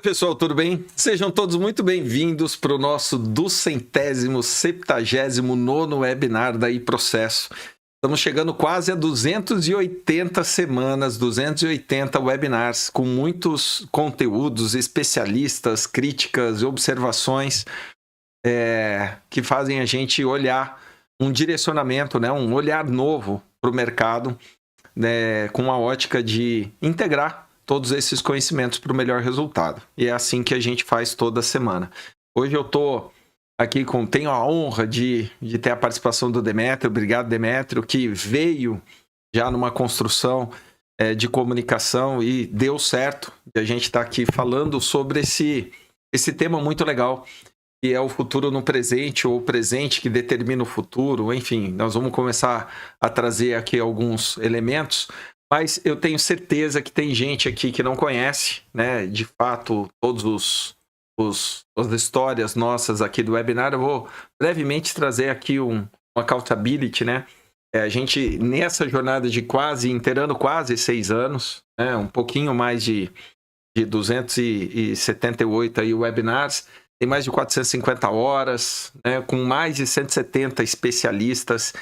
Oi, pessoal, tudo bem? Sejam todos muito bem-vindos para o nosso 279º webinar da iProcesso. Estamos chegando quase a 280 semanas, 280 webinars, com muitos conteúdos, especialistas, críticas e observações que fazem a gente olhar um direcionamento, né, um olhar novo para o mercado, com a ótica de integrar todos esses conhecimentos para o melhor resultado. E é assim que a gente faz toda semana. Hoje eu estou aqui tenho a honra de ter a participação do Demétrio. Obrigado, Demétrio, que veio já numa construção de comunicação e deu certo. E a gente está aqui falando sobre esse tema muito legal, que é o futuro no presente, ou o presente que determina o futuro. Enfim, nós vamos começar a trazer aqui alguns elementos. Mas eu tenho certeza que tem gente aqui que não conhece, né? De fato, todas as histórias nossas aqui do webinar. Eu vou brevemente trazer aqui uma accountability, né? A gente, nessa jornada de inteirando quase 6 anos, né? Um pouquinho mais de 278 aí webinars, tem mais de 450 horas, né? Com mais de 170 especialistas.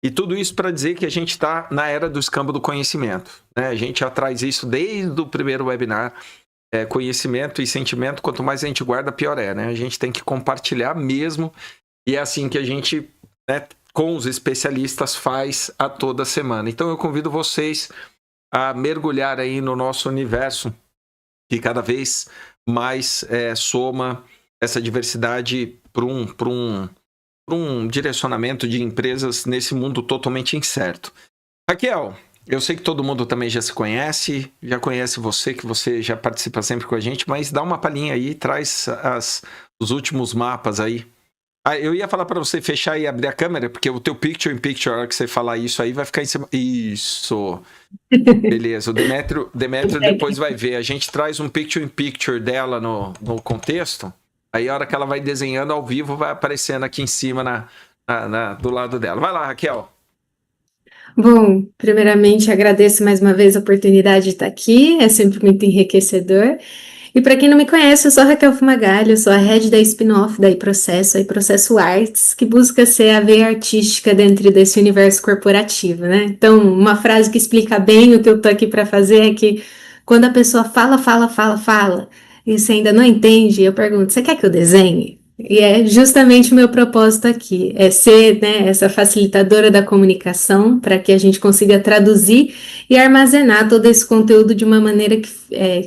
E tudo isso para dizer que a gente está na era do escambo do conhecimento, né? A gente já traz isso desde o primeiro webinar. Conhecimento e sentimento, quanto mais a gente guarda, pior é, né? A gente tem que compartilhar mesmo. E é assim que a gente, né, com os especialistas, faz a toda semana. Então eu convido vocês a mergulhar aí no nosso universo, que cada vez mais soma essa diversidade para um direcionamento de empresas nesse mundo totalmente incerto. Raquel, eu sei que todo mundo também já se conhece, já conhece você, que você já participa sempre com a gente, mas dá uma palhinha aí, traz os últimos mapas aí. Eu ia falar para você fechar e abrir a câmera, porque o teu picture-in-picture, a hora que você falar isso aí, vai ficar em cima. Isso! Beleza, o Demétrio depois vai ver. A gente traz um picture-in-picture dela no contexto. Aí a hora que ela vai desenhando ao vivo, vai aparecendo aqui em cima do lado dela. Vai lá, Raquel. Bom, primeiramente agradeço mais uma vez a oportunidade de estar aqui, é sempre muito enriquecedor. E para quem não me conhece, eu sou a Raquel Fumagalli, eu sou a head da spin-off da iProcesso, a iProcesso Arts, que busca ser a veia artística dentro desse universo corporativo, né? Então, uma frase que explica bem o que eu estou aqui para fazer é que quando a pessoa fala, e você ainda não entende, eu pergunto, você quer que eu desenhe? E é justamente o meu propósito aqui, é ser, né, essa facilitadora da comunicação para que a gente consiga traduzir e armazenar todo esse conteúdo de uma maneira que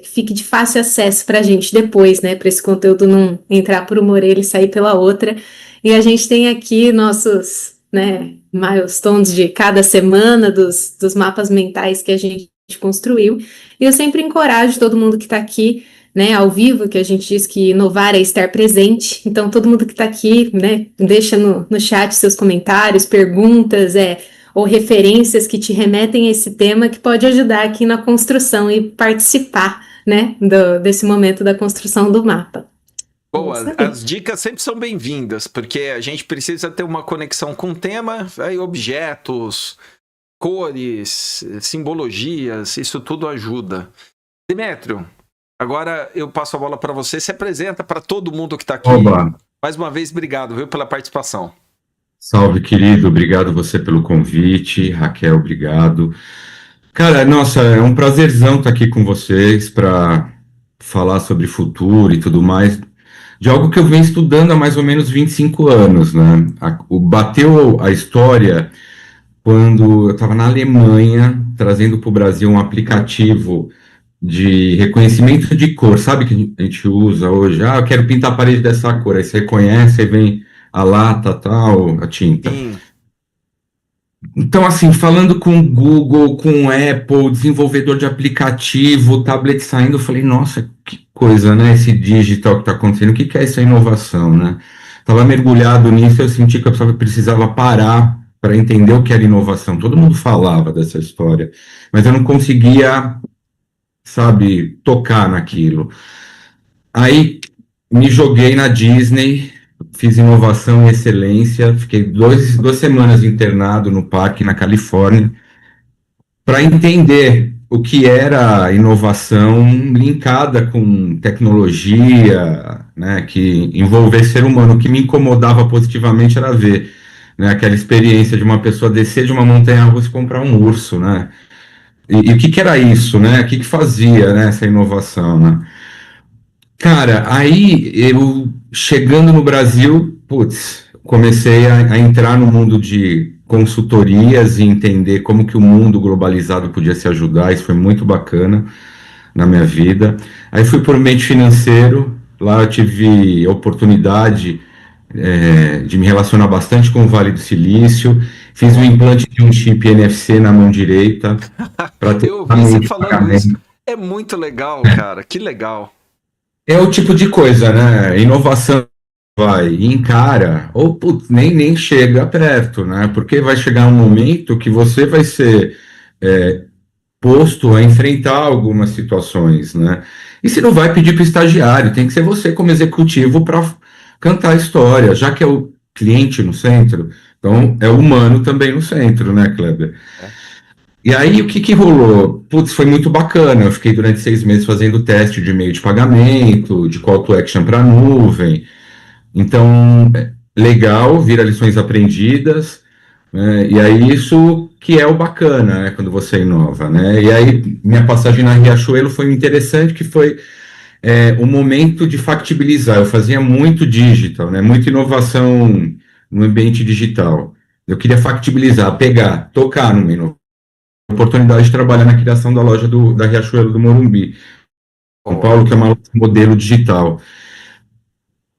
fique de fácil acesso para a gente depois, né, para esse conteúdo não entrar por uma orelha e sair pela outra. E a gente tem aqui nossos, né, milestones de cada semana dos mapas mentais que a gente construiu. E eu sempre encorajo todo mundo que está aqui, né, ao vivo, que a gente diz que inovar é estar presente. Então, todo mundo que está aqui, né, deixa no chat seus comentários, perguntas, ou referências que te remetem a esse tema, que pode ajudar aqui na construção e participar, né, desse momento da construção do mapa. Boa, as dicas sempre são bem-vindas, porque a gente precisa ter uma conexão com o tema, aí objetos, cores, simbologias, isso tudo ajuda. Demétrio, agora eu passo a bola para você. Se apresenta para todo mundo que está aqui. Oba. Mais uma vez, obrigado, viu, pela participação. Salve, querido. Obrigado você pelo convite. Raquel, obrigado. Cara, nossa, é um prazerzão estar aqui com vocês para falar sobre futuro e tudo mais, de algo que eu venho estudando há mais ou menos 25 anos, né? Bateu a história quando eu estava na Alemanha, trazendo para o Brasil um aplicativo de reconhecimento de cor, sabe que a gente usa hoje? Eu quero pintar a parede dessa cor, aí você reconhece, aí vem a lata, tal, a tinta. Sim. Então, assim, falando com o Google, com o Apple, desenvolvedor de aplicativo, tablet saindo, eu falei, nossa, que coisa, né, esse digital que está acontecendo, o que é essa inovação, né? Estava mergulhado nisso, eu senti que eu precisava parar para entender o que era inovação. Todo mundo falava dessa história, mas eu não conseguia, sabe, tocar naquilo. Aí me joguei na Disney, fiz inovação e excelência, fiquei 2 semanas internado no parque na Califórnia para entender o que era inovação linkada com tecnologia, né, que envolvesse ser humano. O que me incomodava positivamente era ver, né, aquela experiência de uma pessoa descer de uma montanha-russa e comprar um urso, né? E o que que era isso, né? O que que fazia, né, essa inovação, né? Cara, aí eu chegando no Brasil, putz, comecei a entrar no mundo de consultorias e entender como que o mundo globalizado podia se ajudar. Isso foi muito bacana na minha vida. Aí fui para o ambiente financeiro, lá eu tive oportunidade de me relacionar bastante com o Vale do Silício. Fiz um implante de um chip NFC na mão direita para Eu testar ouvi você meio de falando isso. pagamento. É muito legal, cara. Que legal. É o tipo de coisa, né? Inovação vai e encara, ou putz, nem chega perto, né? Porque vai chegar um momento que você vai ser posto a enfrentar algumas situações, né? E você não vai pedir para o estagiário, tem que ser você como executivo para cantar a história, já que é o cliente no centro, então é o humano também no centro, né, Kleber? É. E aí, o que que rolou? Putz, foi muito bacana. Eu fiquei durante 6 meses fazendo teste de meio de pagamento, de call to action para nuvem. Então, legal, vira lições aprendidas, né? E aí, isso que é o bacana, né, quando você inova, né? E aí, minha passagem na Riachuelo foi interessante, que foi o momento de factibilizar. Eu fazia muito digital, né? Muita inovação no ambiente digital. Eu queria factibilizar, pegar, tocar numa inovação oportunidade de trabalhar na criação da loja da Riachuelo do Morumbi, São Boa. Paulo, que é uma loja modelo digital.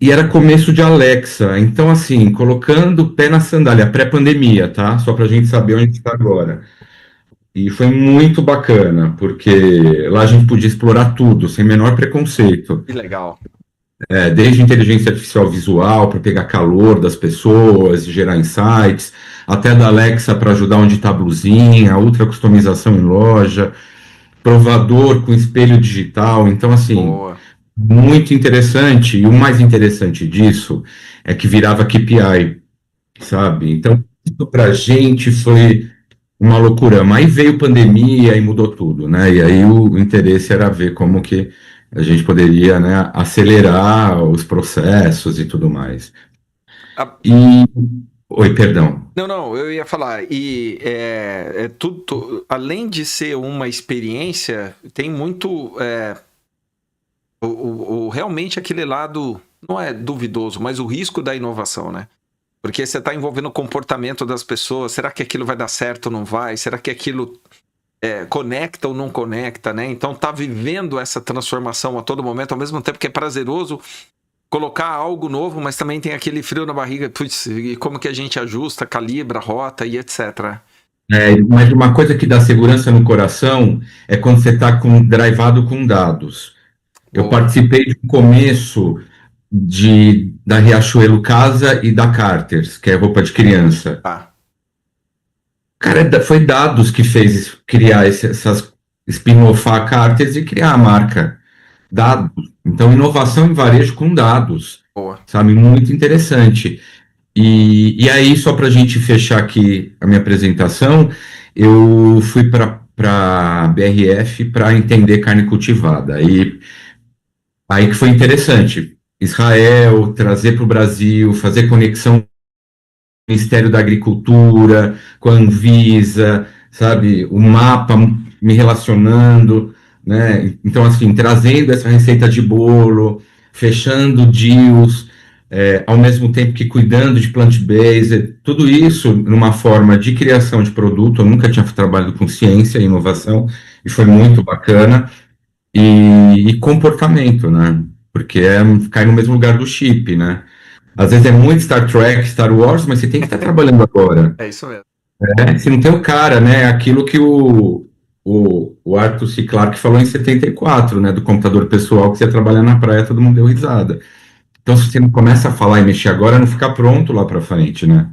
E era começo de Alexa, então assim, colocando o pé na sandália, pré-pandemia, tá? Só para a gente saber onde está agora. E foi muito bacana, porque lá a gente podia explorar tudo, sem menor preconceito. Que legal. Desde inteligência artificial visual, para pegar calor das pessoas, gerar insights, até da Alexa para ajudar onde está a blusinha, ultra customização em loja, provador com espelho digital. Então, assim, Boa. muito interessante. E o mais interessante disso é que virava KPI, sabe? Então, isso para a gente foi uma loucura. Mas aí veio pandemia e mudou tudo, né? E aí o interesse era ver como que a gente poderia, né, acelerar os processos e tudo mais. Ah, E, oi, perdão. não, eu ia falar. E além de ser uma experiência, tem muito. Realmente aquele lado, não é duvidoso, mas o risco da inovação, né? Porque você está envolvendo o comportamento das pessoas. Será que aquilo vai dar certo ou não vai? Será que aquilo conecta ou não conecta, né? Então tá vivendo essa transformação a todo momento, ao mesmo tempo que é prazeroso colocar algo novo, mas também tem aquele frio na barriga, putz, e como que a gente ajusta, calibra, rota e etc. Mas uma coisa que dá segurança no coração é quando você está drivado com dados. Eu Boa. participei de um começo da Riachuelo Casa e da Carters, que é roupa de criança. Tá. Cara, foi dados que fez criar essas spin-offar a Carters e criar a marca. Dados. Então, inovação em varejo com dados. Boa. Sabe? Muito interessante. E aí, só para a gente fechar aqui a minha apresentação, eu fui para a BRF para entender carne cultivada. Aí que foi interessante. Israel, trazer para o Brasil, fazer conexão com o Ministério da Agricultura, com a Anvisa, sabe? O mapa me relacionando, né? Então, assim, trazendo essa receita de bolo, fechando deals, ao mesmo tempo que cuidando de plant-based, tudo isso numa forma de criação de produto. Eu nunca tinha trabalhado com ciência e inovação, e foi muito bacana. E comportamento, né? Porque cai no mesmo lugar do chip, né? Às vezes é muito Star Trek, Star Wars, mas você tem que estar trabalhando agora. É isso mesmo. Se não tem o cara, né? Aquilo que o Arthur C. Clarke falou em 74, né? Do computador pessoal que você ia trabalhar na praia, todo mundo deu risada. Então, se você não começa a falar e mexer agora, não fica pronto lá para frente, né?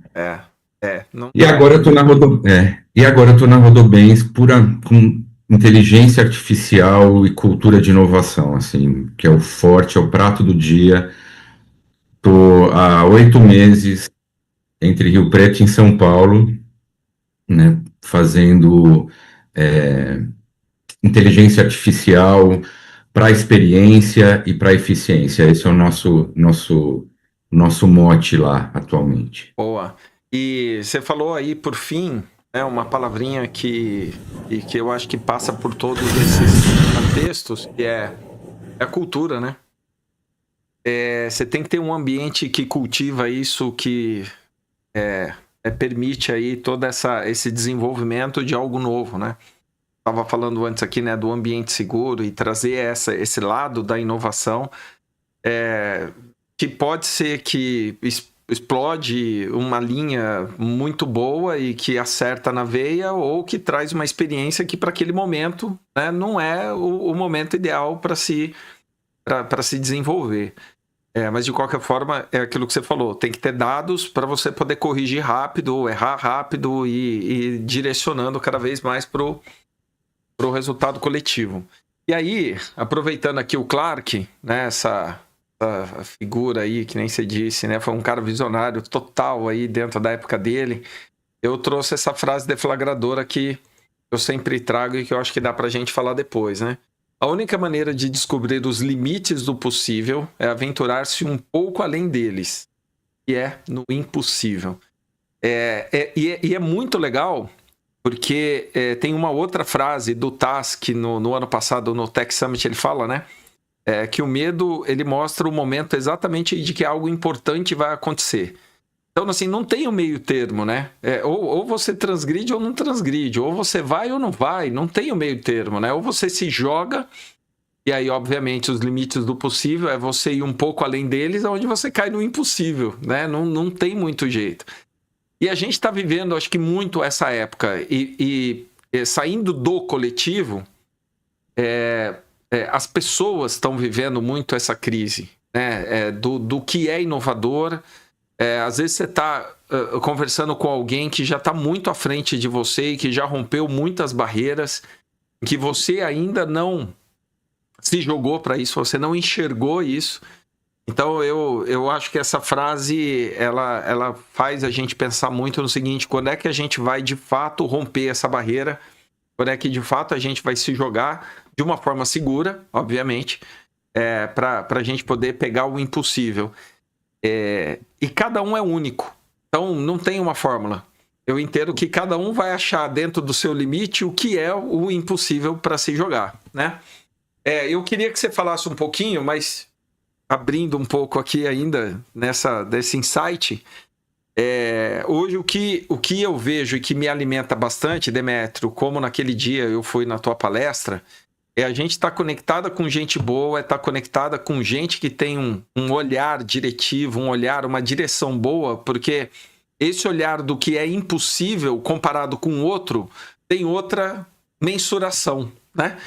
Não, E agora eu tô na Rodobens com inteligência artificial e cultura de inovação, assim, que é o forte, é o prato do dia. Tô há 8 meses entre Rio Preto e São Paulo, né, fazendo inteligência artificial para a experiência e para a eficiência. Esse é o nosso mote lá atualmente. Boa. E você falou aí, por fim, né, uma palavrinha que eu acho que passa por todos esses contextos, que é a cultura, né? Você tem que ter um ambiente que cultiva isso, que permite aí todo esse desenvolvimento de algo novo, né? Estava falando antes aqui, né, do ambiente seguro e trazer esse lado da inovação, que pode ser que explode uma linha muito boa e que acerta na veia, ou que traz uma experiência que para aquele momento, né, não é o momento ideal para se desenvolver. Mas de qualquer forma, é aquilo que você falou, tem que ter dados para você poder corrigir rápido, errar rápido e direcionando cada vez mais para o resultado coletivo. E aí, aproveitando aqui o Clark, né, essa figura aí, que nem você disse, né, foi um cara visionário total aí dentro da época dele, eu trouxe essa frase deflagradora que eu sempre trago e que eu acho que dá pra gente falar depois, né? A única maneira de descobrir os limites do possível é aventurar-se um pouco além deles, que é no impossível. E é muito legal, porque tem uma outra frase do Taz, que no ano passado, no Tech Summit, ele fala, né? Que o medo, ele mostra o momento exatamente de que algo importante vai acontecer. Então, assim, não tem o meio termo, né? Ou você transgride ou não transgride, ou você vai ou não vai, não tem o meio termo, né? Ou você se joga, e aí, obviamente, os limites do possível é você ir um pouco além deles, onde você cai no impossível, né? Não tem muito jeito. E a gente está vivendo, acho que muito essa época, e saindo do coletivo, as pessoas estão vivendo muito essa crise, né? Do que é inovador. Às vezes você está conversando com alguém que já está muito à frente de você e que já rompeu muitas barreiras, que você ainda não se jogou para isso, você não enxergou isso. Então eu acho que essa frase ela faz a gente pensar muito no seguinte: quando é que a gente vai de fato romper essa barreira? Quando é que de fato a gente vai se jogar de uma forma segura, obviamente, para a gente poder pegar o impossível? E cada um é único, então não tem uma fórmula. Eu entendo que cada um vai achar dentro do seu limite o que é o impossível para se jogar, né? Eu queria que você falasse um pouquinho, mas abrindo um pouco aqui ainda desse insight, hoje o que eu vejo e que me alimenta bastante, Demétrio, como naquele dia eu fui na tua palestra, a gente está conectada com gente boa, está conectada com gente que tem um olhar diretivo, uma direção boa, porque esse olhar do que é impossível comparado com o outro tem outra mensuração, né?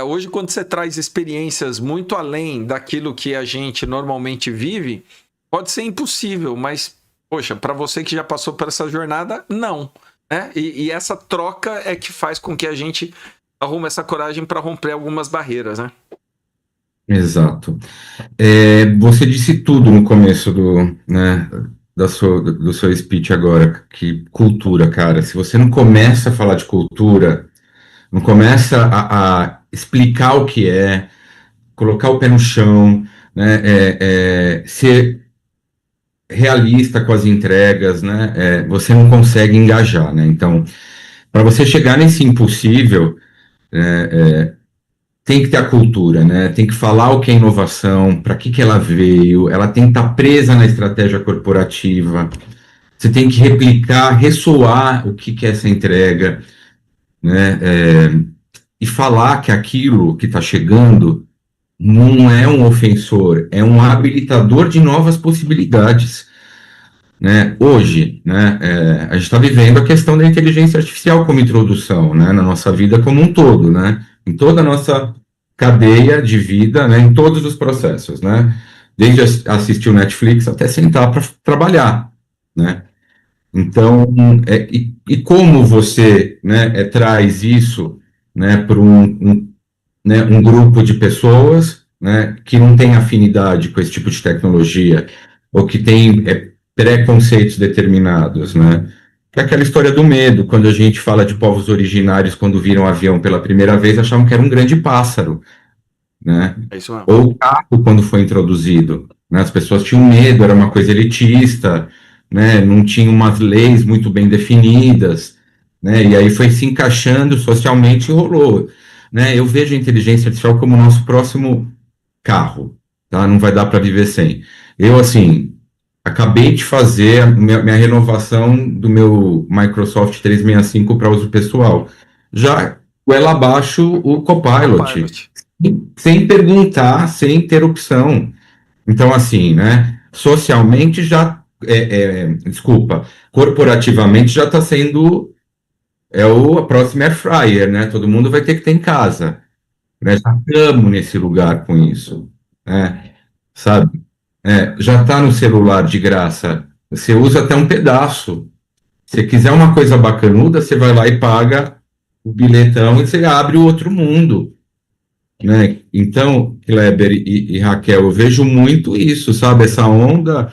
Hoje, quando você traz experiências muito além daquilo que a gente normalmente vive, pode ser impossível, mas, poxa, para você que já passou por essa jornada, não, né? E essa troca é que faz com que a gente arrume essa coragem para romper algumas barreiras, né? Exato. Você disse tudo no começo do seu speech agora, que cultura, cara. Se você não começa a falar de cultura, não começa a explicar o que colocar o pé no chão, né, ser realista com as entregas, né, você não consegue engajar, né? Então, para você chegar nesse impossível, tem que ter a cultura, né? Tem que falar o que é inovação, para que ela veio, ela tem que estar presa na estratégia corporativa, você tem que replicar, ressoar o que é essa entrega, né? E falar que aquilo que está chegando não é um ofensor, é um habilitador de novas possibilidades, né? Hoje, né, a gente está vivendo a questão da inteligência artificial como introdução, né, na nossa vida como um todo, né, em toda a nossa cadeia de vida, né, em todos os processos, né, desde assistir o Netflix até sentar para trabalhar, né. Então, e como você, né, traz isso, né, para né, um grupo de pessoas, né, que não tem afinidade com esse tipo de tecnologia, ou que tem preconceitos determinados, né? que é aquela história do medo. Quando a gente fala de povos originários, quando viram o avião pela primeira vez, achavam que era um grande pássaro, né? É isso mesmo. Ou o carro, quando foi introduzido, né? As pessoas tinham medo, era uma coisa elitista, né? Não tinha umas leis muito bem definidas, né? E aí foi se encaixando socialmente e rolou, né? Eu vejo a inteligência artificial como o nosso próximo carro, tá? Não vai dar para viver sem. Eu, assim, acabei de fazer a minha renovação do meu Microsoft 365 para uso pessoal. Já ela abaixo o Copilot, Pilot. sem perguntar, sem ter opção. Então, assim, né? Socialmente já, desculpa, corporativamente já está sendo a próxima air fryer, né? Todo mundo vai ter que ter em casa, né? Já estamos nesse lugar com isso, né? Sabe? Já está no celular de graça. Você usa até um pedaço. Se quiser uma coisa bacanuda, você vai lá e paga o bilhetão e você abre o outro mundo, né? Então, Kleber e Raquel, eu vejo muito isso, sabe? Essa onda.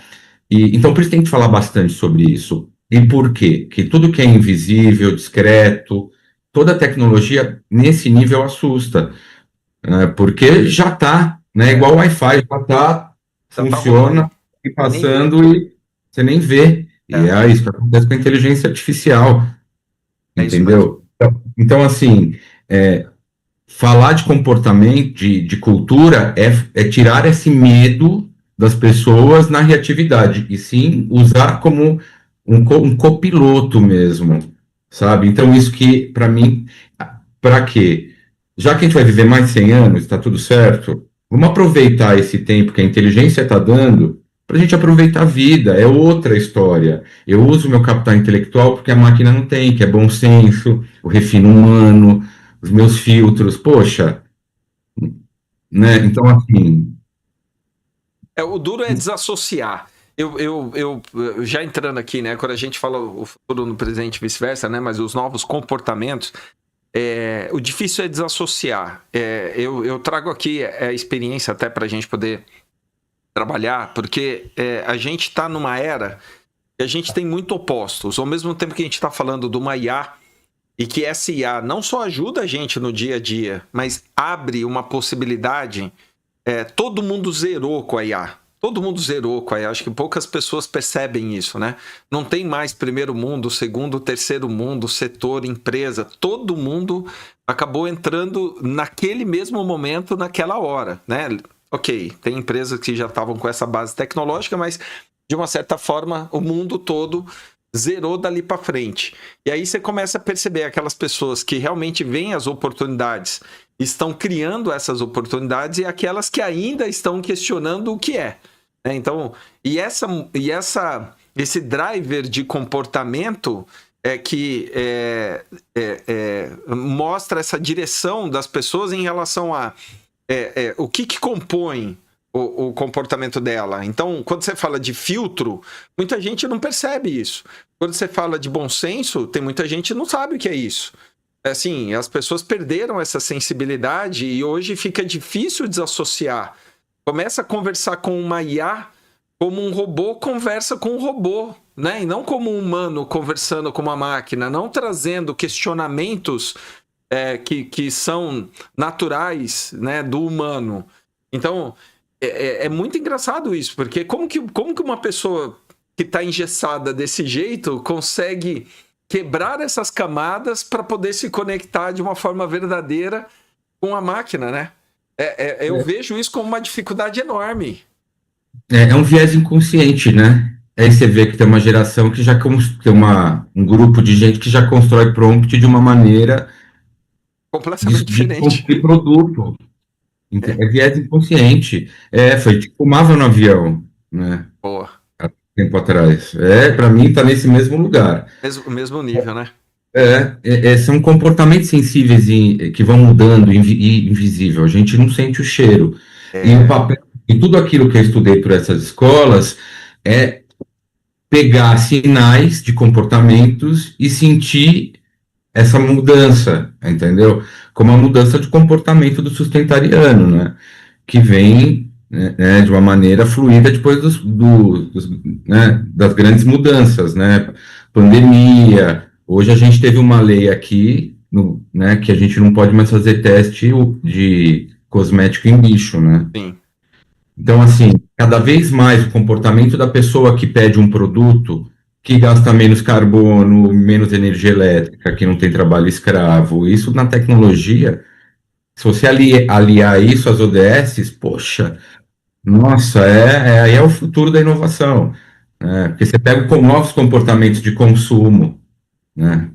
Então, por isso tem que falar bastante sobre isso. E por quê? Que tudo que é invisível, discreto, toda tecnologia nesse nível assusta, né? Porque já está, né? Igual o Wi-Fi, já está, funciona, e passando e você nem vê. E é isso que acontece com a inteligência artificial, entendeu? Então, assim, falar de comportamento, de cultura, é tirar esse medo das pessoas na reatividade, e sim usar como um copiloto mesmo, sabe? Então, isso que, para mim, para quê? Já que a gente vai viver mais de 100 anos, está tudo certo, vamos aproveitar esse tempo que a inteligência está dando para a gente aproveitar a vida, é outra história. Eu uso o meu capital intelectual porque a máquina não tem, que é bom senso, o refino humano, os meus filtros, poxa, né? Então, assim... O duro é desassociar. Eu já entrando aqui, né? Quando a gente fala o futuro no presente e vice-versa, né? Mas os novos comportamentos, o difícil é desassociar. Eu trago aqui a experiência até para a gente poder trabalhar, porque a gente está numa era que a gente tem muito opostos. Ao mesmo tempo que a gente está falando de uma IA, e que essa IA não só ajuda a gente no dia a dia, mas abre uma possibilidade. Todo mundo zerou com a IA. Todo mundo zerou com a IA. Acho que poucas pessoas percebem isso, né? Não tem mais primeiro mundo, segundo, terceiro mundo, setor, empresa. Todo mundo acabou entrando naquele mesmo momento, naquela hora, né? Ok, tem empresas que já estavam com essa base tecnológica, mas de uma certa forma o mundo todo zerou dali para frente. E aí você começa a perceber aquelas pessoas que realmente veem as oportunidades, estão criando essas oportunidades, e aquelas que ainda estão questionando o que é. Então, esse driver de comportamento que mostra essa direção das pessoas em relação a o que compõe o comportamento dela. Então, quando você fala de filtro, muita gente não percebe isso. Quando você fala de bom senso, tem muita gente que não sabe o que é isso. Assim, as pessoas perderam essa sensibilidade e hoje fica difícil desassociar. Começa a conversar com uma IA como um robô conversa com um robô, né? E não como um humano conversando com uma máquina, não trazendo questionamentos que são naturais, né, do humano. Então, é muito engraçado isso, porque como que uma pessoa que está engessada desse jeito consegue quebrar essas camadas para poder se conectar de uma forma verdadeira com a máquina, né? Eu vejo isso como uma dificuldade enorme. É um viés inconsciente, né? Aí você vê que tem uma geração que já tem um grupo de gente que já constrói prompt de uma maneira completamente diferente. Construir produto. É viés inconsciente. Foi tipo fumava no avião, né? Boa. Há tempo atrás. Para mim tá nesse mesmo lugar. O mesmo nível, né? São comportamentos sensíveis que vão mudando e invisível. A gente não sente o cheiro. E o papel, e tudo aquilo que eu estudei por essas escolas é pegar sinais de comportamentos e sentir essa mudança, entendeu? Como a mudança de comportamento do sustentariano, né? Que vem, né, de uma maneira fluida depois né, das grandes mudanças, né? pandemia. Hoje a gente teve uma lei aqui, né, que a gente não pode mais fazer teste de cosmético em bicho, né? Sim. Então, assim, cada vez mais o comportamento da pessoa que pede um produto que gasta menos carbono, menos energia elétrica, que não tem trabalho escravo, isso na tecnologia, se você aliar isso às ODSs, poxa, nossa, aí é o futuro da inovação, né? Porque você pega com novos comportamentos de consumo, né?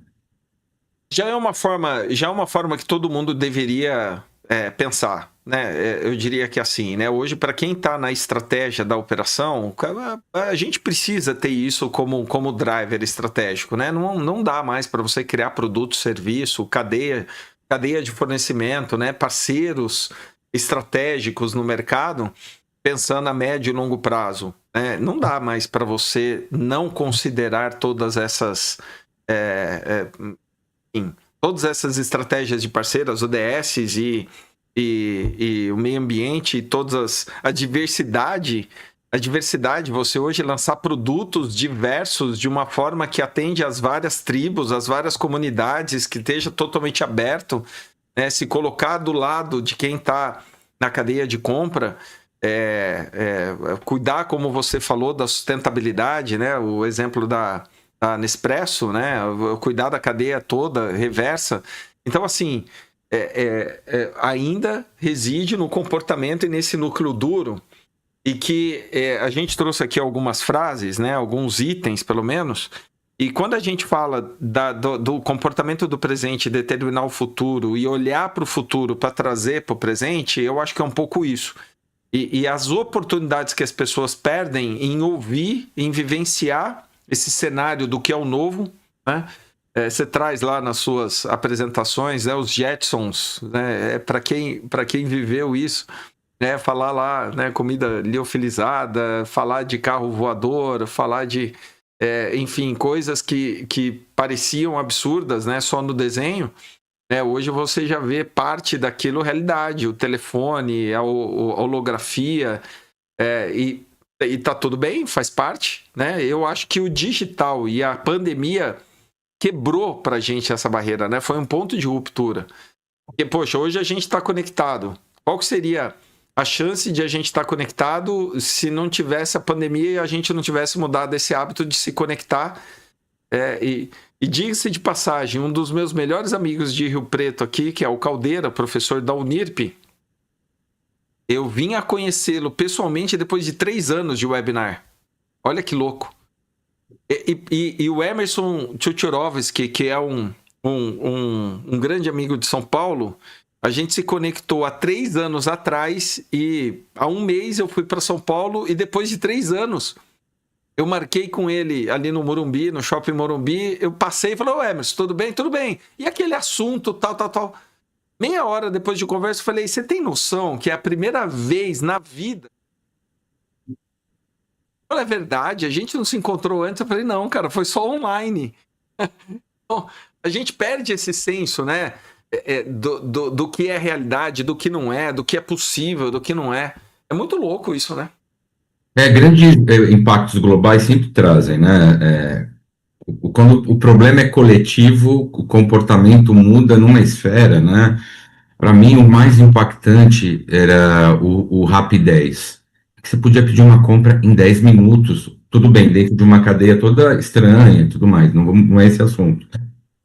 Já é uma forma que todo mundo deveria pensar, né? Eu diria que assim, né? Hoje, para quem está na estratégia da operação, a gente precisa ter isso como driver estratégico, né? Não dá mais para você criar produto, serviço, cadeia de fornecimento, né? Parceiros estratégicos no mercado, pensando a médio e longo prazo, né? Não dá mais para você não considerar todas essas todas essas estratégias de parceiras, ODSs e o meio ambiente, e a diversidade, você hoje lançar produtos diversos de uma forma que atende às várias tribos, às várias comunidades, que esteja totalmente aberto, né? Se colocar do lado de quem está na cadeia de compra, cuidar, como você falou, da sustentabilidade, né? O exemplo da Nespresso, né? Cuidar da cadeia toda, reversa. Então, assim, ainda reside no comportamento e nesse núcleo duro, e que a gente trouxe aqui algumas frases, né? Alguns itens, pelo menos, e quando a gente fala do comportamento do presente determinar o futuro e olhar para o futuro para trazer para o presente, eu acho que é um pouco isso. E as oportunidades que as pessoas perdem em ouvir, em vivenciar esse cenário do que é o novo, né? Você traz lá nas suas apresentações, né, os Jetsons, né? Para quem viveu isso, né? Falar lá, né, comida liofilizada, falar de carro voador, falar de, enfim, coisas que pareciam absurdas, né, só no desenho. Hoje você já vê parte daquilo realidade, o telefone, a holografia, e tá tudo bem, faz parte, né? Eu acho que o digital e a pandemia quebrou pra gente essa barreira, né? Foi um ponto de ruptura. Porque, poxa, hoje a gente está conectado. Qual que seria a chance de a gente estar conectado se não tivesse a pandemia e a gente não tivesse mudado esse hábito de se conectar? E diga-se de passagem, um dos meus melhores amigos de Rio Preto aqui, que é o Caldeira, professor da Unirp, eu vim a conhecê-lo pessoalmente depois de 3 anos de webinar. Olha que louco. E o Emerson Tchotchorovski, que é um grande amigo de São Paulo, a gente se conectou há 3 anos atrás e há 1 mês eu fui para São Paulo e depois de 3 anos eu marquei com ele ali no Morumbi, no Shopping Morumbi, eu passei e falei, ô Emerson, tudo bem? Tudo bem. E aquele assunto, tal. Meia hora depois de conversa, eu falei, você tem noção que é a primeira vez na vida? É verdade, a gente não se encontrou antes. Eu falei, não, cara, foi só online. Então, a gente perde esse senso, né? Do que é realidade, do que não é, do que é possível, do que não é. É muito louco isso, né? Grandes impactos globais sempre trazem, né? Quando o problema é coletivo, o comportamento muda numa esfera, né? Para mim, o mais impactante era o Rapidez. Você podia pedir uma compra em 10 minutos, tudo bem, dentro de uma cadeia toda estranha e tudo mais, não é esse assunto.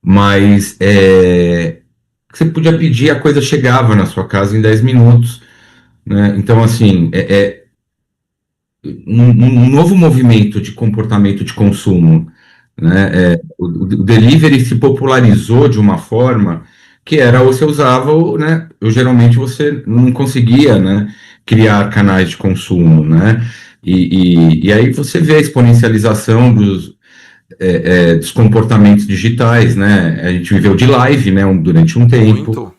Mas você podia pedir, a coisa chegava na sua casa em 10 minutos, né? Então, assim, um novo movimento de comportamento de consumo, né? O delivery se popularizou de uma forma que era, ou você usava, ou, né, ou geralmente você não conseguia, né, criar canais de consumo, né? E aí você vê a exponencialização dos comportamentos digitais, né? A gente viveu de live, né, durante um tempo. Muito.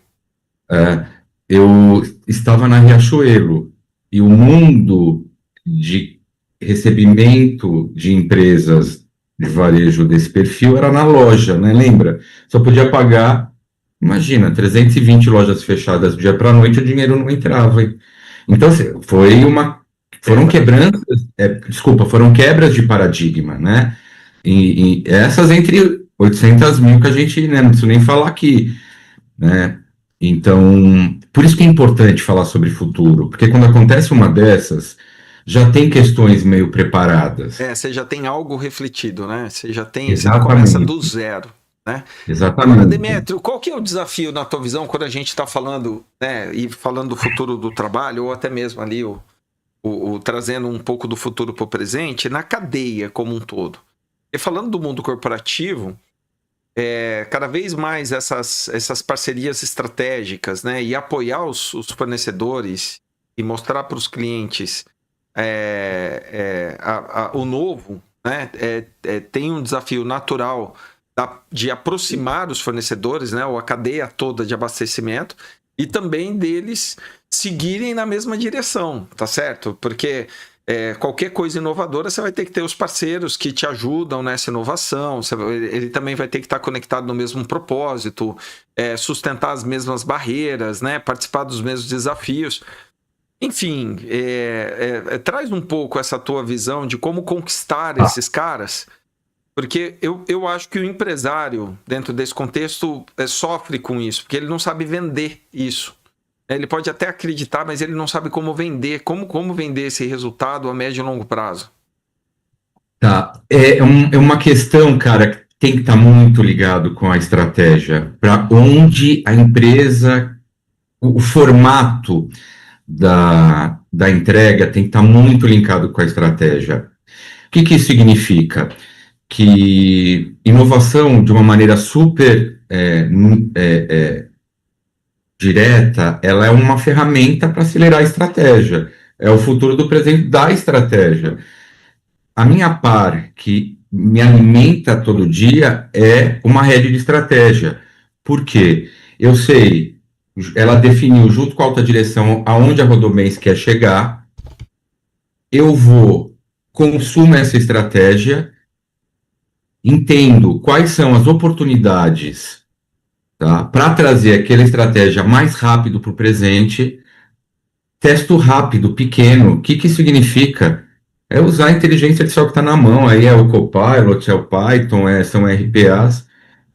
Eu estava na Riachuelo e o mundo de recebimento de empresas de varejo desse perfil era na loja, né? Lembra? Só podia pagar, imagina, 320 lojas fechadas do dia para a noite, o dinheiro não entrava. Então, foram quebras de paradigma, né? E essas entre 800 mil que a gente, né, não preciso nem falar aqui, né? Então, por isso que é importante falar sobre futuro, porque quando acontece uma dessas, já tem questões meio preparadas. Você já tem algo refletido, né? Você não começa do Exatamente, zero, né? Agora, exatamente. Demétrio, qual que é o desafio na tua visão quando a gente está falando, né, e falando do futuro do trabalho, ou até mesmo ali trazendo um pouco do futuro para o presente, na cadeia como um todo? E falando do mundo corporativo, cada vez mais essas parcerias estratégicas, né, e apoiar os fornecedores e mostrar para os clientes o novo, né, tem um desafio natural de aproximar os fornecedores, né, ou a cadeia toda de abastecimento, e também deles seguirem na mesma direção, tá certo? Porque qualquer coisa inovadora, você vai ter que ter os parceiros que te ajudam nessa inovação, ele também vai ter que estar conectado no mesmo propósito, sustentar as mesmas barreiras, né, participar dos mesmos desafios. Enfim, traz um pouco essa tua visão de como conquistar esses caras, porque eu acho que o empresário, dentro desse contexto, sofre com isso, porque ele não sabe vender isso. Ele pode até acreditar, mas ele não sabe como vender, como vender esse resultado a médio e longo prazo. Tá, é uma questão, cara, que tem que estar muito ligado com a estratégia, para onde a empresa, o formato da entrega tem que estar muito linkado com a estratégia. O que isso significa? Que inovação, de uma maneira super direta, ela é uma ferramenta para acelerar a estratégia. É o futuro do presente da estratégia. A minha par, que me alimenta todo dia, é uma rede de estratégia. Por quê? Eu sei, ela definiu junto com a alta direção aonde a Rodomens quer chegar, eu consumo essa estratégia, entendo quais são as oportunidades, tá, para trazer aquela estratégia mais rápido para o presente, testo rápido, pequeno. O que significa? É usar a inteligência artificial que está na mão, aí é o Copilot, é o Python, são RPAs.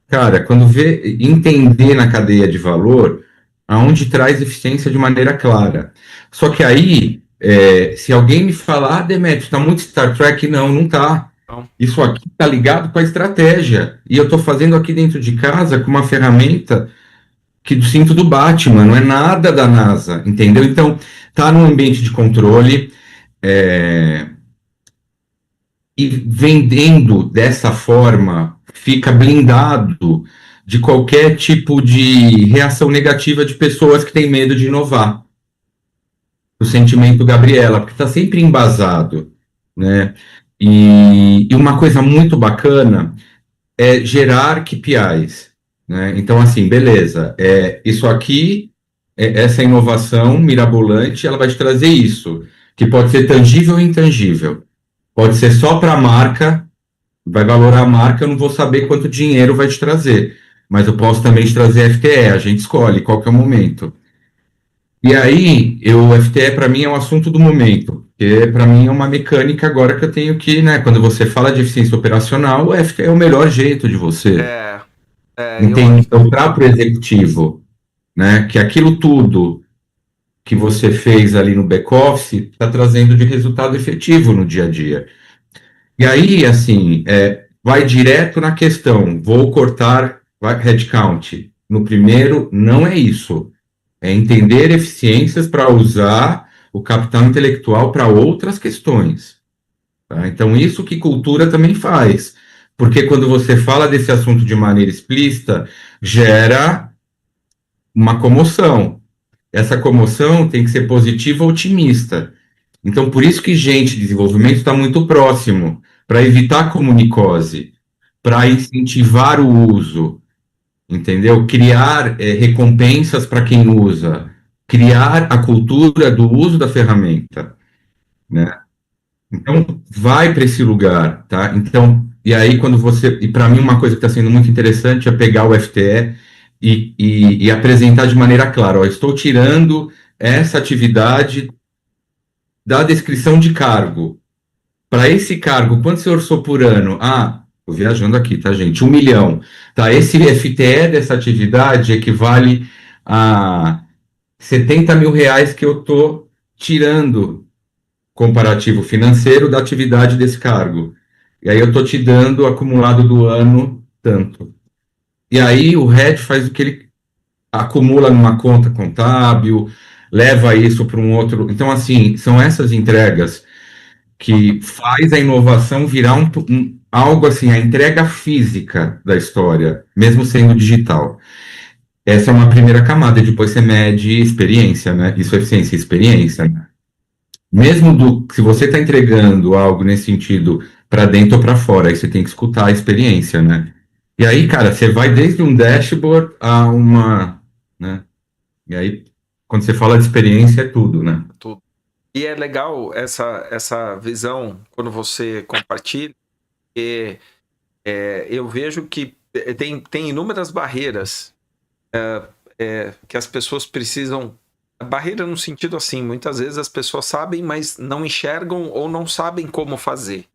Cara, quando entender na cadeia de valor, aonde traz eficiência de maneira clara. Só que aí, se alguém me falar, Demetrio, está muito Star Trek, não está. Isso aqui está ligado com a estratégia. E eu estou fazendo aqui dentro de casa com uma ferramenta do cinto do Batman, não é nada da NASA, entendeu? Então, está num ambiente de controle, e vendendo dessa forma, fica blindado de qualquer tipo de reação negativa de pessoas que têm medo de inovar. O sentimento Gabriela, porque está sempre embasado, né? E uma coisa muito bacana é gerar KPIs, né? Então, assim, beleza, isso aqui, essa inovação mirabolante, ela vai te trazer isso, que pode ser tangível ou intangível. Pode ser só para a marca, vai valorar a marca, eu não vou saber quanto dinheiro vai te trazer, mas eu posso também te trazer FTE, a gente escolhe qual que é o momento. E aí, o FTE para mim é um assunto do momento, porque para mim é uma mecânica agora que eu tenho que, né, quando você fala de eficiência operacional, o FTE é o melhor jeito de você entender o próprio executivo, né, que aquilo tudo que você fez ali no back-office está trazendo de resultado efetivo no dia a dia. E aí, assim, vai direto na questão, vou cortar headcount. No primeiro, não é isso. É entender eficiências para usar o capital intelectual para outras questões. Tá? Então, isso que cultura também faz. Porque quando você fala desse assunto de maneira explícita, gera uma comoção. Essa comoção tem que ser positiva ou otimista. Então, por isso que gente de desenvolvimento está muito próximo, para evitar comunicose, para incentivar o uso, entendeu? Criar recompensas para quem usa, criar a cultura do uso da ferramenta, né? Então, vai para esse lugar, tá? Então, e aí quando e para mim uma coisa que está sendo muito interessante é pegar o FTE e apresentar de maneira clara, ó, estou tirando essa atividade da descrição de cargo. Para esse cargo, quanto você orçou por ano? Estou viajando aqui, tá, gente? 1 milhão. Tá, esse FTE dessa atividade equivale a 70 mil reais que eu estou tirando comparativo financeiro da atividade desse cargo. E aí eu estou te dando acumulado do ano tanto. E aí o head faz o que ele acumula numa conta contábil, leva isso para um outro. Então, assim, são essas entregas que faz a inovação virar algo assim, a entrega física da história, mesmo sendo digital. Essa é uma primeira camada, depois você mede experiência, né? Isso é eficiência e experiência, né? Mesmo se você está entregando algo nesse sentido para dentro ou para fora, aí você tem que escutar a experiência, né? E aí, cara, você vai desde um dashboard a uma, né? E aí, quando você fala de experiência, é tudo, né? Tudo. E é legal essa visão quando você compartilha, porque eu vejo que tem inúmeras barreiras que as pessoas precisam. Barreira no sentido assim, muitas vezes as pessoas sabem, mas não enxergam ou não sabem como fazer.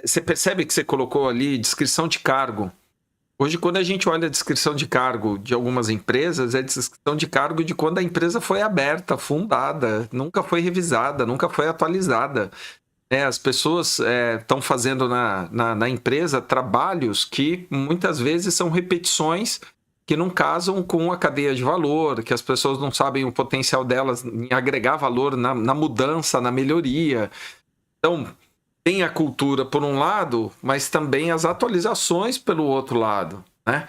Você percebe que você colocou ali descrição de cargo. Hoje, quando a gente olha a descrição de cargo de algumas empresas, é descrição de cargo de quando a empresa foi aberta, fundada, nunca foi revisada, nunca foi atualizada. As pessoas estão fazendo na empresa trabalhos que muitas vezes são repetições que não casam com a cadeia de valor, que as pessoas não sabem o potencial delas em agregar valor na mudança, na melhoria. Então, tem a cultura por um lado, mas também as atualizações pelo outro lado, né?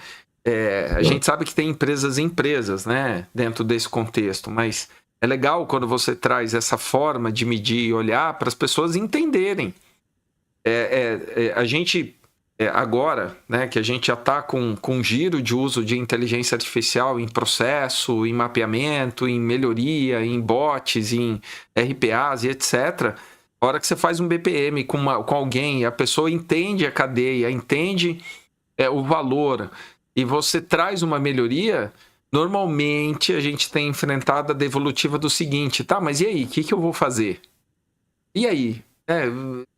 A gente sabe que tem empresas e empresas, né, dentro desse contexto, mas é legal quando você traz essa forma de medir e olhar para as pessoas entenderem. A gente... agora, né, que a gente já está com giro de uso de inteligência artificial em processo, em mapeamento, em melhoria, em bots, em RPAs e etc., a hora que você faz um BPM com alguém, a pessoa entende a cadeia, entende o valor, e você traz uma melhoria, normalmente a gente tem enfrentado a devolutiva do seguinte, tá, mas e aí, o que eu vou fazer? E aí?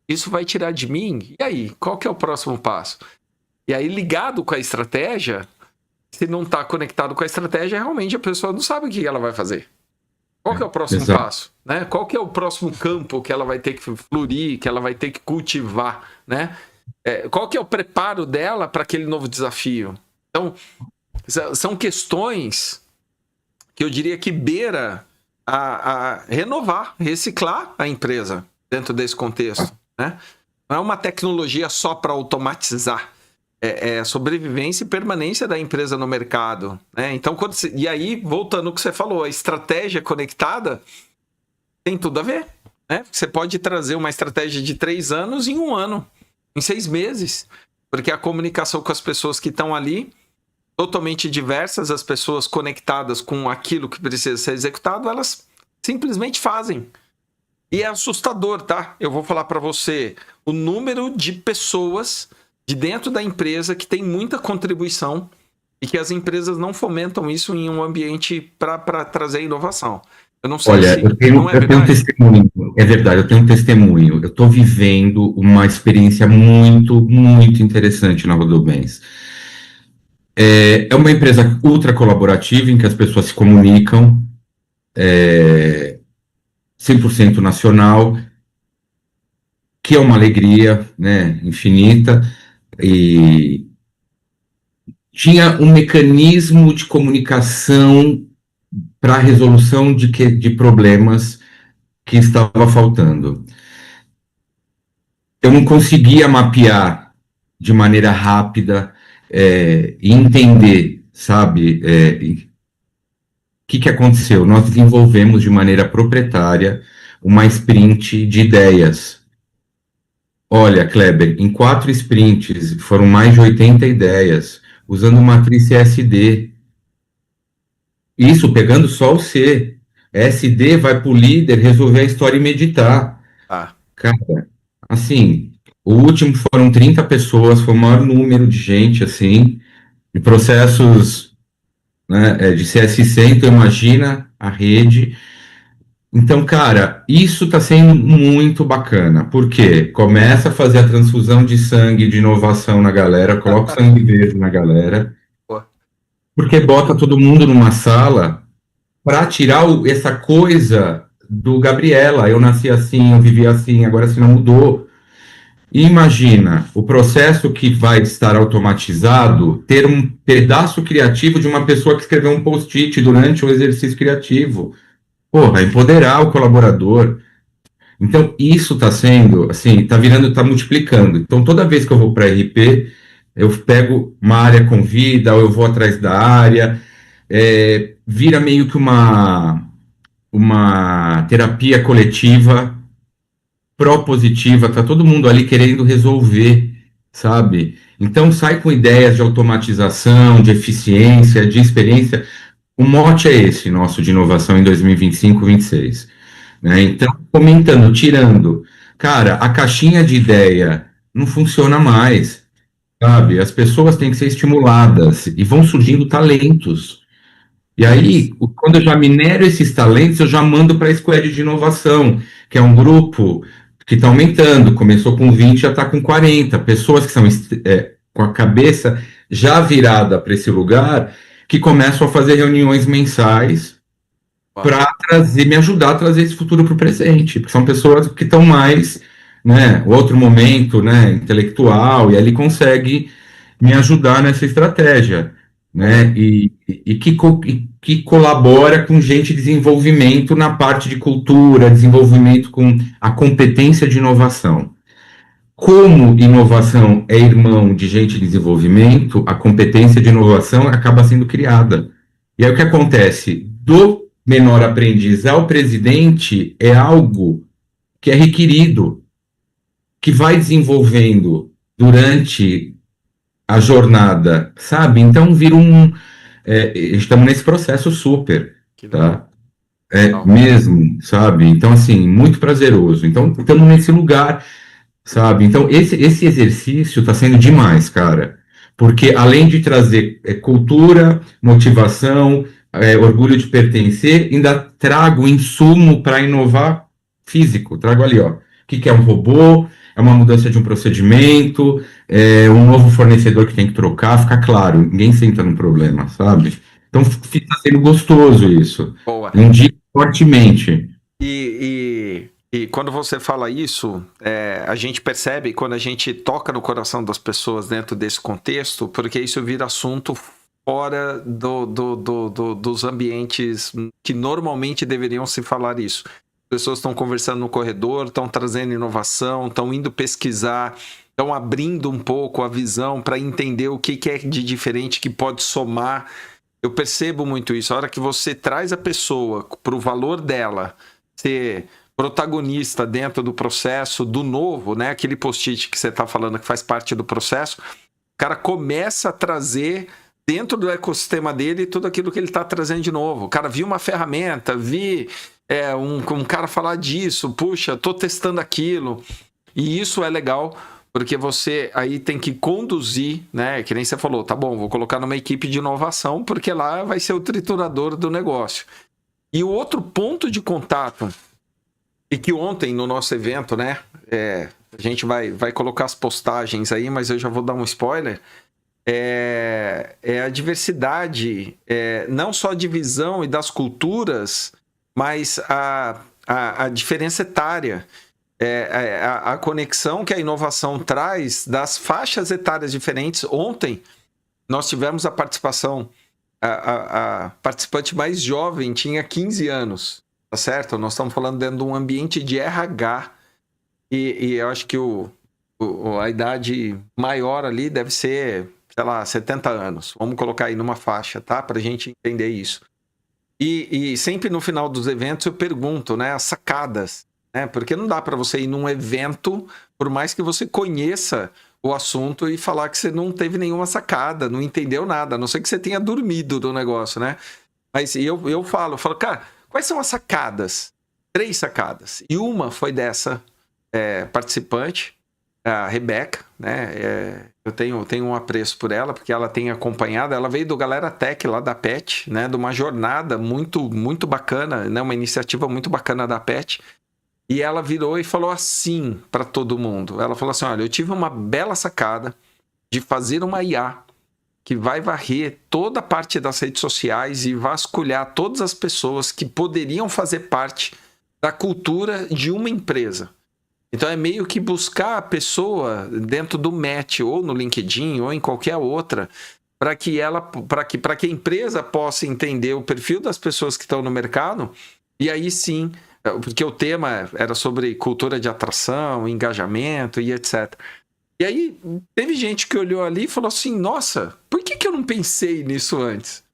Isso vai tirar de mim? E aí? Qual que é o próximo passo? E aí, ligado com a estratégia, se não está conectado com a estratégia, realmente a pessoa não sabe o que ela vai fazer. Qual que é o próximo passo? Né? Qual que é o próximo campo que ela vai ter que florir, que ela vai ter que cultivar? Né? Qual que é o preparo dela para aquele novo desafio? Então, são questões que eu diria que beira a renovar, reciclar a empresa dentro desse contexto. Né? Não é uma tecnologia só para automatizar, é sobrevivência e permanência da empresa no mercado. Né? Então, e aí, voltando ao que você falou, a estratégia conectada tem tudo a ver. Né? Você pode trazer uma estratégia de 3 anos em 1 ano, em 6 meses, porque a comunicação com as pessoas que estão ali, totalmente diversas, as pessoas conectadas com aquilo que precisa ser executado, elas simplesmente fazem. E é assustador, tá? Eu vou falar para você o número de pessoas de dentro da empresa que tem muita contribuição e que as empresas não fomentam isso em um ambiente para trazer inovação. Eu não sei se eu tenho um testemunho. É verdade, eu tenho um testemunho. Eu estou vivendo uma experiência muito, muito interessante na Rodobens. É uma empresa ultra colaborativa em que as pessoas se comunicam, 100% nacional, que é uma alegria, né, infinita, e tinha um mecanismo de comunicação para a resolução de problemas que estava faltando. Eu não conseguia mapear de maneira rápida e entender, sabe, o que aconteceu? Nós desenvolvemos de maneira proprietária uma sprint de ideias. Olha, Kleber, em 4 sprints foram mais de 80 ideias, usando matriz CSD. Isso pegando só o C. SD vai para o líder resolver a história e meditar. Cara, assim, o último foram 30 pessoas, foi o maior número de gente, assim, de processos, né, de CSC, então imagina a rede. Então, cara, isso está sendo muito bacana. Por quê? Começa a fazer a transfusão de sangue de inovação na galera, coloca o sangue verde na galera, Pô, porque bota todo mundo numa sala para tirar essa coisa do Gabriela. Eu nasci assim, eu vivi assim, agora se não mudou. E imagina o processo que vai estar automatizado ter um pedaço criativo de uma pessoa que escreveu um post-it durante o exercício criativo. Porra, empoderar o colaborador. Então, isso está sendo, assim, está virando, está multiplicando. Então, toda vez que eu vou para RP, eu pego uma área com vida, ou eu vou atrás da área, vira meio que uma terapia coletiva, propositiva, tá todo mundo ali querendo resolver, sabe? Então, sai com ideias de automatização, de eficiência, de experiência. O mote é esse nosso de inovação em 2025, 26. Né? Então, comentando, tirando, cara, a caixinha de ideia não funciona mais, sabe? As pessoas têm que ser estimuladas e vão surgindo talentos. E aí, quando eu já minero esses talentos, eu já mando para a Squad de Inovação, que é um grupo que está aumentando, começou com 20, já está com 40, pessoas que são com a cabeça já virada para esse lugar, que começam a fazer reuniões mensais para trazer, me ajudar a trazer esse futuro para o presente, porque são pessoas que estão mais, né, outro momento, né, intelectual, e ele consegue me ajudar nessa estratégia, né, e que colabora com gente de desenvolvimento na parte de cultura, desenvolvimento com a competência de inovação. Como inovação é irmão de gente de desenvolvimento, a competência de inovação acaba sendo criada. E aí o que acontece? Do menor aprendiz ao presidente é algo que é requerido, que vai desenvolvendo durante a jornada, sabe? Então vira estamos nesse processo super, que legal. tá? Mesmo, sabe? Então, assim, muito prazeroso. Então, estamos nesse lugar, sabe? Então, esse exercício está sendo demais, cara. Porque além de trazer cultura, motivação, orgulho de pertencer, ainda trago insumo para inovar físico. Trago ali, ó. O que é um robô? É uma mudança de um procedimento, um novo fornecedor que tem que trocar, fica claro, ninguém senta no problema, sabe? Então, está sendo gostoso isso. Boa. Indico fortemente. E quando você fala isso, a gente percebe quando a gente toca no coração das pessoas dentro desse contexto, porque isso vira assunto fora dos ambientes que normalmente deveriam se falar isso. As pessoas estão conversando no corredor, estão trazendo inovação, estão indo pesquisar, estão abrindo um pouco a visão para entender o que é de diferente que pode somar. Eu percebo muito isso. A hora que você traz a pessoa para o valor dela ser protagonista dentro do processo do novo, né? Aquele post-it que você está falando que faz parte do processo, o cara começa a trazer dentro do ecossistema dele tudo aquilo que ele está trazendo de novo. O cara viu uma ferramenta, um cara falar disso, puxa, tô testando aquilo. E isso é legal, porque você aí tem que conduzir, né? Que nem você falou, tá bom, vou colocar numa equipe de inovação, porque lá vai ser o triturador do negócio. E o outro ponto de contato, e que ontem no nosso evento, né? A gente vai colocar as postagens aí, mas eu já vou dar um spoiler. É a diversidade, não só a divisão e das culturas, mas a diferença etária. A conexão que a inovação traz das faixas etárias diferentes. Ontem nós tivemos a participação, a participante mais jovem tinha 15 anos, tá certo? Nós estamos falando dentro de um ambiente de RH e eu acho que a idade maior ali deve ser, sei lá, 70 anos. Vamos colocar aí numa faixa, tá? Pra gente entender isso. E sempre no final dos eventos eu pergunto, né, as sacadas, né? Porque não dá para você ir num evento, por mais que você conheça o assunto e falar que você não teve nenhuma sacada, não entendeu nada, a não ser que você tenha dormido do negócio, né? Mas eu falo, cara, quais são as sacadas? 3 sacadas. E uma foi dessa participante, a Rebeca, né? Eu tenho um apreço por ela, porque ela tem acompanhado, ela veio do Galera Tech lá da PET, né? De uma jornada muito, muito bacana, né? Uma iniciativa muito bacana da PET. E ela virou e falou assim para todo mundo. Ela falou assim, olha, eu tive uma bela sacada de fazer uma IA que vai varrer toda a parte das redes sociais e vasculhar todas as pessoas que poderiam fazer parte da cultura de uma empresa. Então é meio que buscar a pessoa dentro do Match, ou no LinkedIn, ou em qualquer outra, para que a empresa possa entender o perfil das pessoas que estão no mercado, e aí sim, porque o tema era sobre cultura de atração, engajamento e etc. E aí teve gente que olhou ali e falou assim, nossa, por que eu não pensei nisso antes?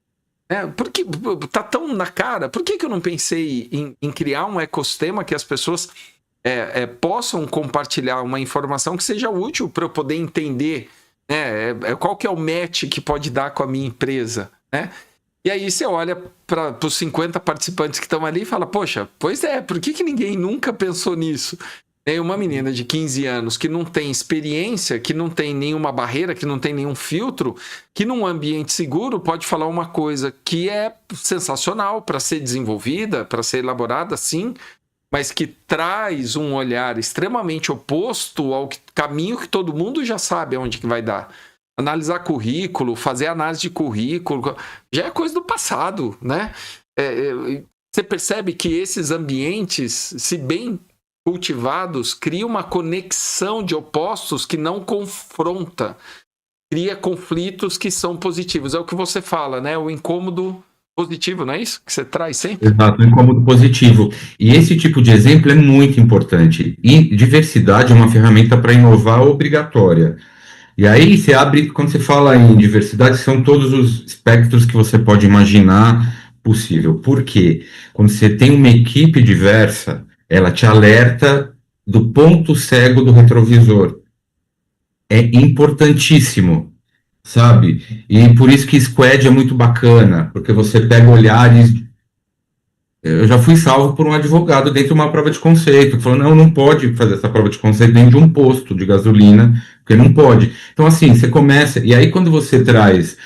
Porque tá tão na cara, por que eu não pensei em criar um ecossistema que as pessoas possam compartilhar uma informação que seja útil para eu poder entender, né, qual que é o match que pode dar com a minha empresa, né? E aí você olha para os 50 participantes que estão ali e fala, poxa, pois por que ninguém nunca pensou nisso? Uma menina de 15 anos que não tem experiência, que não tem nenhuma barreira, que não tem nenhum filtro, que num ambiente seguro pode falar uma coisa que é sensacional para ser desenvolvida, para ser elaborada, sim, mas que traz um olhar extremamente oposto ao caminho que todo mundo já sabe aonde que vai dar. Analisar currículo, fazer análise de currículo, já é coisa do passado, né? Você percebe que esses ambientes, se bem cultivados, criam uma conexão de opostos que não confronta, cria conflitos que são positivos. É o que você fala, né? O incômodo positivo, não é isso que você traz sempre? Exato, um incômodo positivo. E esse tipo de exemplo é muito importante. E diversidade é uma ferramenta para inovar obrigatória. E aí você abre, quando você fala em diversidade, são todos os espectros que você pode imaginar possível. Por quê? Quando você tem uma equipe diversa, ela te alerta do ponto cego do retrovisor. É importantíssimo, sabe? E por isso que Squad é muito bacana, porque você pega olhares. Eu já fui salvo por um advogado dentro de uma prova de conceito, que falou, não pode fazer essa prova de conceito dentro de um posto de gasolina, porque não pode. Então, assim, você começa, e aí quando você traz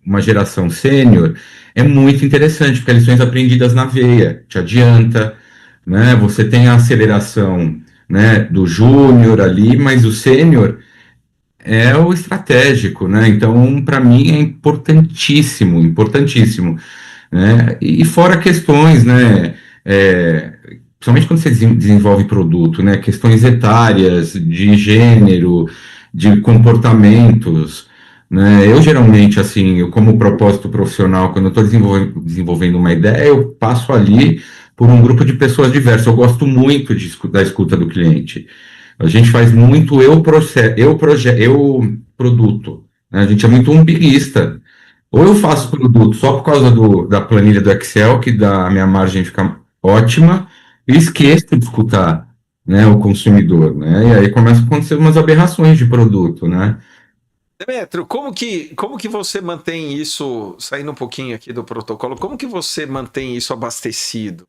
uma geração sênior, é muito interessante, porque lições aprendidas na veia, te adianta, né? Você tem a aceleração, né, do júnior ali, mas o sênior é o estratégico, né? Então, para mim, é importantíssimo, importantíssimo, né? E fora questões, né? Principalmente quando você desenvolve produto, né? Questões etárias, de gênero, de comportamentos, né? Eu geralmente, assim, como propósito profissional, quando eu estou desenvolvendo uma ideia, eu passo ali por um grupo de pessoas diversas. Eu gosto muito da escuta do cliente. A gente faz muito produto, né? A gente é muito umbiguista. Ou eu faço produto só por causa da planilha do Excel, que a minha margem fica ótima, e esqueço de escutar, né, o consumidor, né? E aí começa a acontecer umas aberrações de produto, né? Demetrio, como que você mantém isso, saindo um pouquinho aqui do protocolo, como que você mantém isso abastecido?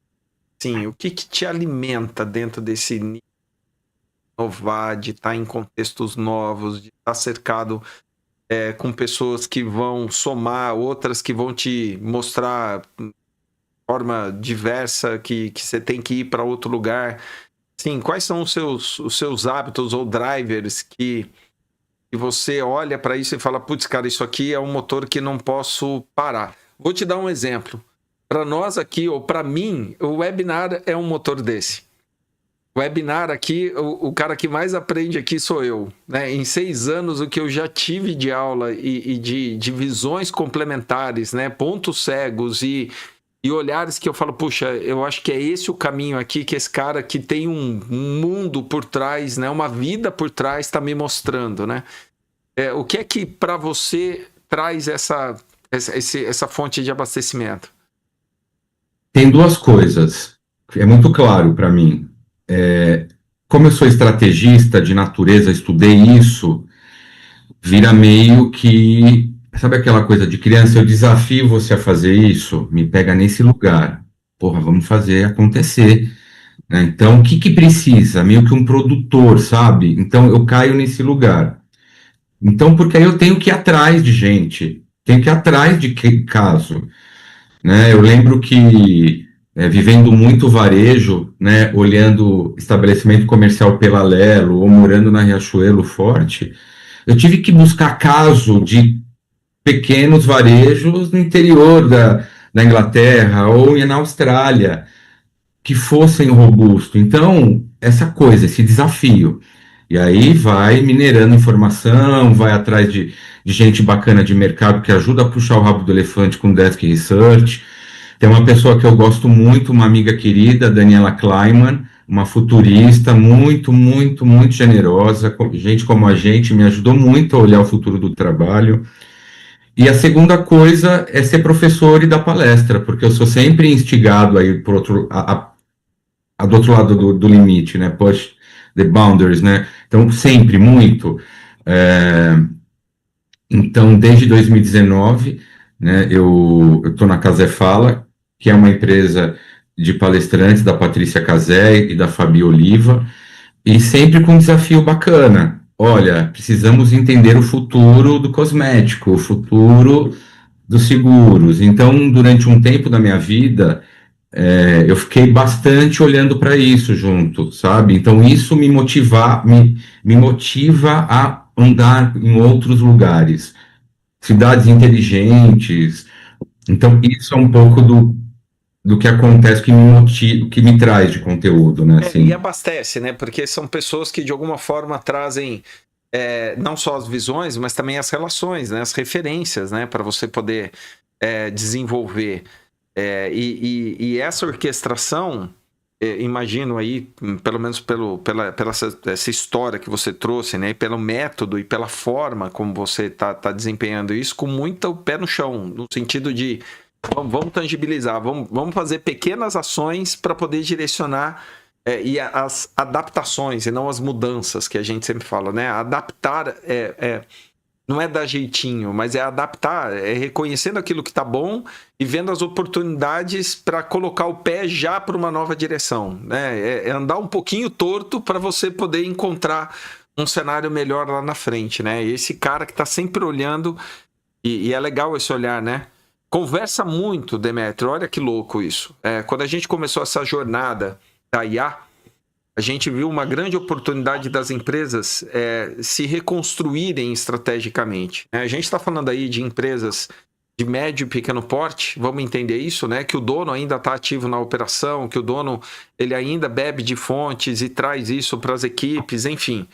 Sim, o que te alimenta dentro desse nível de inovar, de estar em contextos novos, de estar cercado com pessoas que vão somar, outras que vão te mostrar de forma diversa que você tem que ir para outro lugar? Sim, quais são os seus hábitos ou drivers que você olha para isso e fala, putz, cara, isso aqui é um motor que não posso parar. Vou te dar um exemplo. Para nós aqui, ou para mim, o webinar é um motor desse. O webinar aqui, o cara que mais aprende aqui sou eu, né? Em 6 anos, o que eu já tive de aula e de visões complementares, né? Pontos cegos e olhares que eu falo, puxa, eu acho que é esse o caminho aqui que esse cara que tem um mundo por trás, né? Uma vida por trás está me mostrando, né? O que é que para você traz essa fonte de abastecimento? Tem duas coisas. É muito claro para mim. Como eu sou estrategista de natureza, estudei isso, vira meio que, sabe aquela coisa de criança, eu desafio você a fazer isso, me pega nesse lugar. Porra, vamos fazer acontecer, né? Então, o que que precisa? Meio que um produtor, sabe? Então, eu caio nesse lugar. Então, porque aí eu tenho que ir atrás de gente, tenho que ir atrás de caso, né? Eu lembro que, vivendo muito varejo, né, olhando estabelecimento comercial pela Lelo ou morando na Riachuelo Forte, eu tive que buscar caso de pequenos varejos no interior da Inglaterra ou na Austrália, que fossem robustos. Então, essa coisa, esse desafio. E aí vai minerando informação, vai atrás de gente bacana de mercado que ajuda a puxar o rabo do elefante com desk research. Tem uma pessoa que eu gosto muito, uma amiga querida, Daniela Kleiman, uma futurista muito, muito, muito generosa, gente como a gente, me ajudou muito a olhar o futuro do trabalho. E a segunda coisa é ser professor e dar palestra, porque eu sou sempre instigado aí por outro, do outro lado do limite, né? Push the boundaries, né? Então, sempre, muito. É, então, desde 2019, né, eu estou na Casé Fala, que é uma empresa de palestrantes da Patrícia Casé e da Fabi Oliva, e sempre com um desafio bacana. Olha, precisamos entender o futuro do cosmético, o futuro dos seguros. Então, durante um tempo da minha vida, eu fiquei bastante olhando para isso junto, sabe? Então, isso me motiva a andar em outros lugares, cidades inteligentes. Então, isso é um pouco do que acontece, que me motiva, que me traz de conteúdo, né? E Assim. abastece, né? Porque são pessoas que de alguma forma trazem não só as visões, mas também as relações, né? As referências, né? Para você poder desenvolver. E essa orquestração, imagino aí, pelo menos pela essa história que você trouxe, né? Pelo método e pela forma como você tá desempenhando isso, com muito pé no chão, no sentido de vamos tangibilizar, vamos fazer pequenas ações para poder direcionar e as adaptações e não as mudanças que a gente sempre fala, né? Adaptar não é dar jeitinho, mas é adaptar, é reconhecendo aquilo que está bom e vendo as oportunidades para colocar o pé já para uma nova direção, né? É andar um pouquinho torto para você poder encontrar um cenário melhor lá na frente, né? Esse cara que está sempre olhando, e é legal esse olhar, né? Conversa muito, Demetrio, olha que louco isso. Quando a gente começou essa jornada da IA, a gente viu uma grande oportunidade das empresas se reconstruírem estrategicamente. A gente está falando aí de empresas de médio e pequeno porte, vamos entender isso, né? Que o dono ainda está ativo na operação, que o dono ele ainda bebe de fontes e traz isso para as equipes, enfim.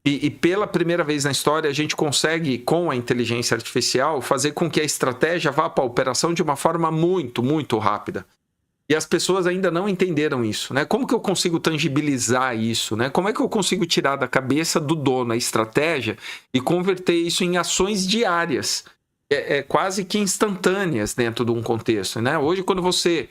E pela primeira vez na história, a gente consegue, com a inteligência artificial, fazer com que a estratégia vá para a operação de uma forma muito, muito rápida. E as pessoas ainda não entenderam isso, né? Como que eu consigo tangibilizar isso, né? Como é que eu consigo tirar da cabeça do dono a estratégia e converter isso em ações diárias, quase que instantâneas dentro de um contexto, né? Hoje, quando você...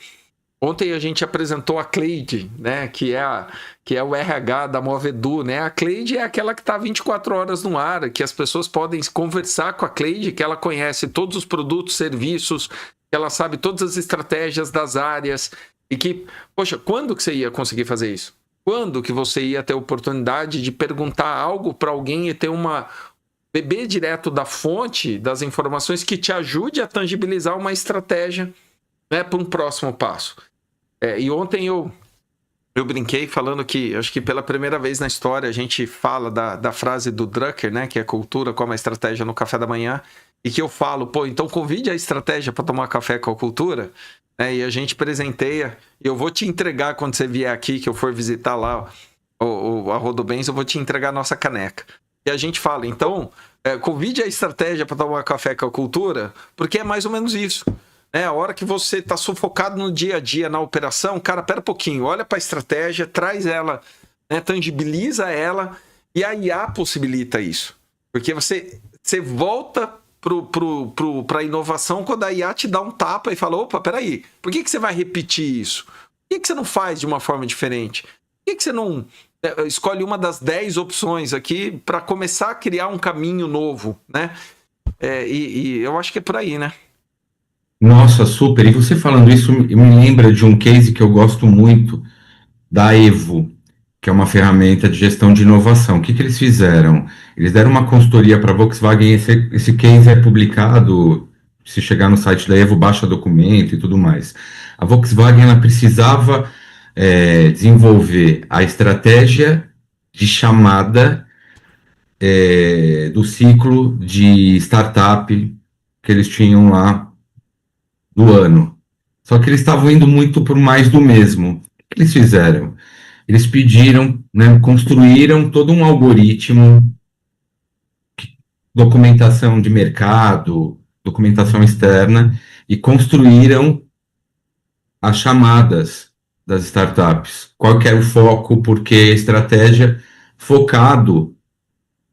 Ontem a gente apresentou a Cleide, né? Que é o RH da Movedu, né? A Cleide é aquela que está 24 horas no ar, que as pessoas podem conversar com a Cleide, que ela conhece todos os produtos, serviços, que ela sabe todas as estratégias das áreas e que, poxa, quando que você ia conseguir fazer isso? Quando que você ia ter a oportunidade de perguntar algo para alguém e ter beber direto da fonte das informações que te ajude a tangibilizar uma estratégia, né, para um próximo passo? E ontem eu brinquei falando que, acho que pela primeira vez na história, a gente fala da frase do Drucker, né, que é cultura como a estratégia no café da manhã, e que eu falo, então convide a estratégia para tomar café com a cultura, né, e a gente presenteia, eu vou te entregar quando você vier aqui, que eu for visitar lá a Rodobens, eu vou te entregar a nossa caneca. E a gente fala, então, convide a estratégia para tomar café com a cultura, porque é mais ou menos isso. A hora que você está sufocado no dia a dia, na operação, cara, pera um pouquinho, olha para a estratégia, traz ela, né, tangibiliza ela, e a IA possibilita isso. Porque você volta para a inovação quando a IA te dá um tapa e fala, opa, peraí, por que você vai repetir isso? Por que você não faz de uma forma diferente? Por que você não escolhe uma das 10 opções aqui para começar a criar um caminho novo, né? E eu acho que é por aí, né? Nossa, super. E você falando isso me lembra de um case que eu gosto muito, da Evo, que é uma ferramenta de gestão de inovação. O que que eles fizeram? Eles deram uma consultoria para a Volkswagen, esse case é publicado, se chegar no site da Evo, baixa documento e tudo mais. A Volkswagen, ela precisava desenvolver a estratégia de chamada do ciclo de startup que eles tinham lá do ano. Só que eles estavam indo muito por mais do mesmo. O que eles fizeram? Eles pediram, né, construíram todo um algoritmo, documentação de mercado, documentação externa, e construíram as chamadas das startups. Qual que era o foco, porque a estratégia focado,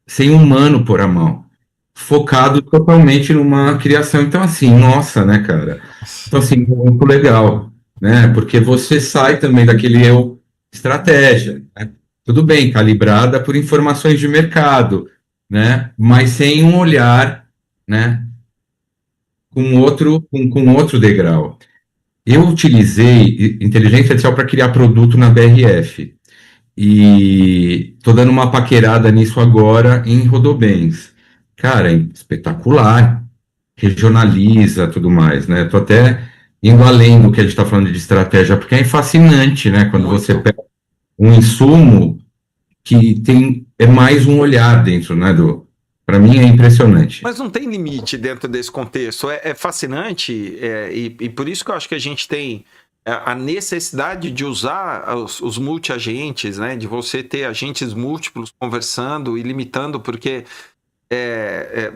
sem humano por a mão, focado totalmente numa criação. Então, assim, nossa, né, cara? Então, assim, muito legal, né? Porque você sai também daquele eu estratégia, né? Tudo bem, calibrada por informações de mercado, né? Mas sem um olhar, né? Com outro degrau. Eu utilizei inteligência artificial para criar produto na BRF. E tô dando uma paquerada nisso agora em Rodobens. Cara, é espetacular. Regionaliza tudo mais, né? Tô até indo além do que a gente está falando de estratégia, porque é fascinante, né? Quando você pega um insumo que é mais um olhar dentro, né? Para mim é impressionante. Mas não tem limite dentro desse contexto. É fascinante e por isso que eu acho que a gente tem a necessidade de usar os multi-agentes, né? De você ter agentes múltiplos conversando e limitando, porque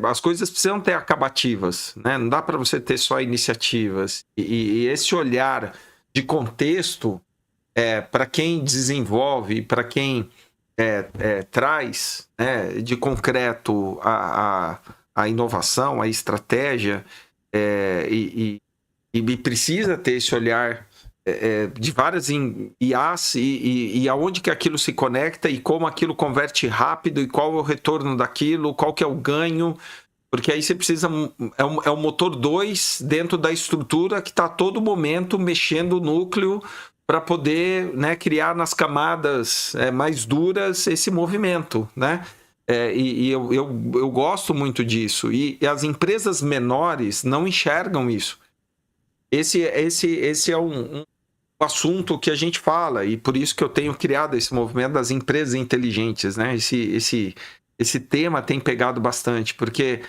as coisas precisam ter acabativas, né? Não dá para você ter só iniciativas. E esse olhar de contexto para quem desenvolve, para quem traz, né, de concreto a inovação, a estratégia, e precisa ter esse olhar de várias IAs e aonde que aquilo se conecta e como aquilo converte rápido e qual é o retorno daquilo, qual que é o ganho, porque aí você precisa, é o motor 2 dentro da estrutura que está a todo momento mexendo o núcleo para poder, né, criar nas camadas mais duras esse movimento, né? E eu gosto muito disso, e as empresas menores não enxergam isso. Esse é um assunto que a gente fala, e por isso que eu tenho criado esse movimento das empresas inteligentes, né? Esse tema tem pegado bastante, porque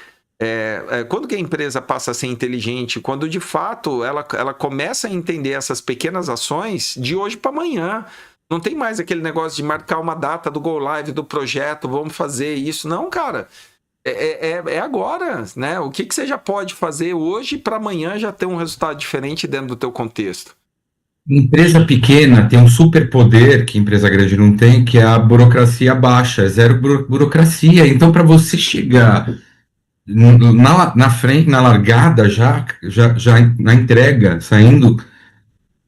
quando que a empresa passa a ser inteligente? Quando de fato ela começa a entender essas pequenas ações de hoje para amanhã. Não tem mais aquele negócio de marcar uma data do go live do projeto, vamos fazer isso. Não, cara. É agora, né? O que você já pode fazer hoje para amanhã já ter um resultado diferente dentro do teu contexto? Empresa pequena tem um superpoder que empresa grande não tem, que é a burocracia baixa, é zero burocracia. Então, para você chegar na frente, na largada, já na entrega, saindo,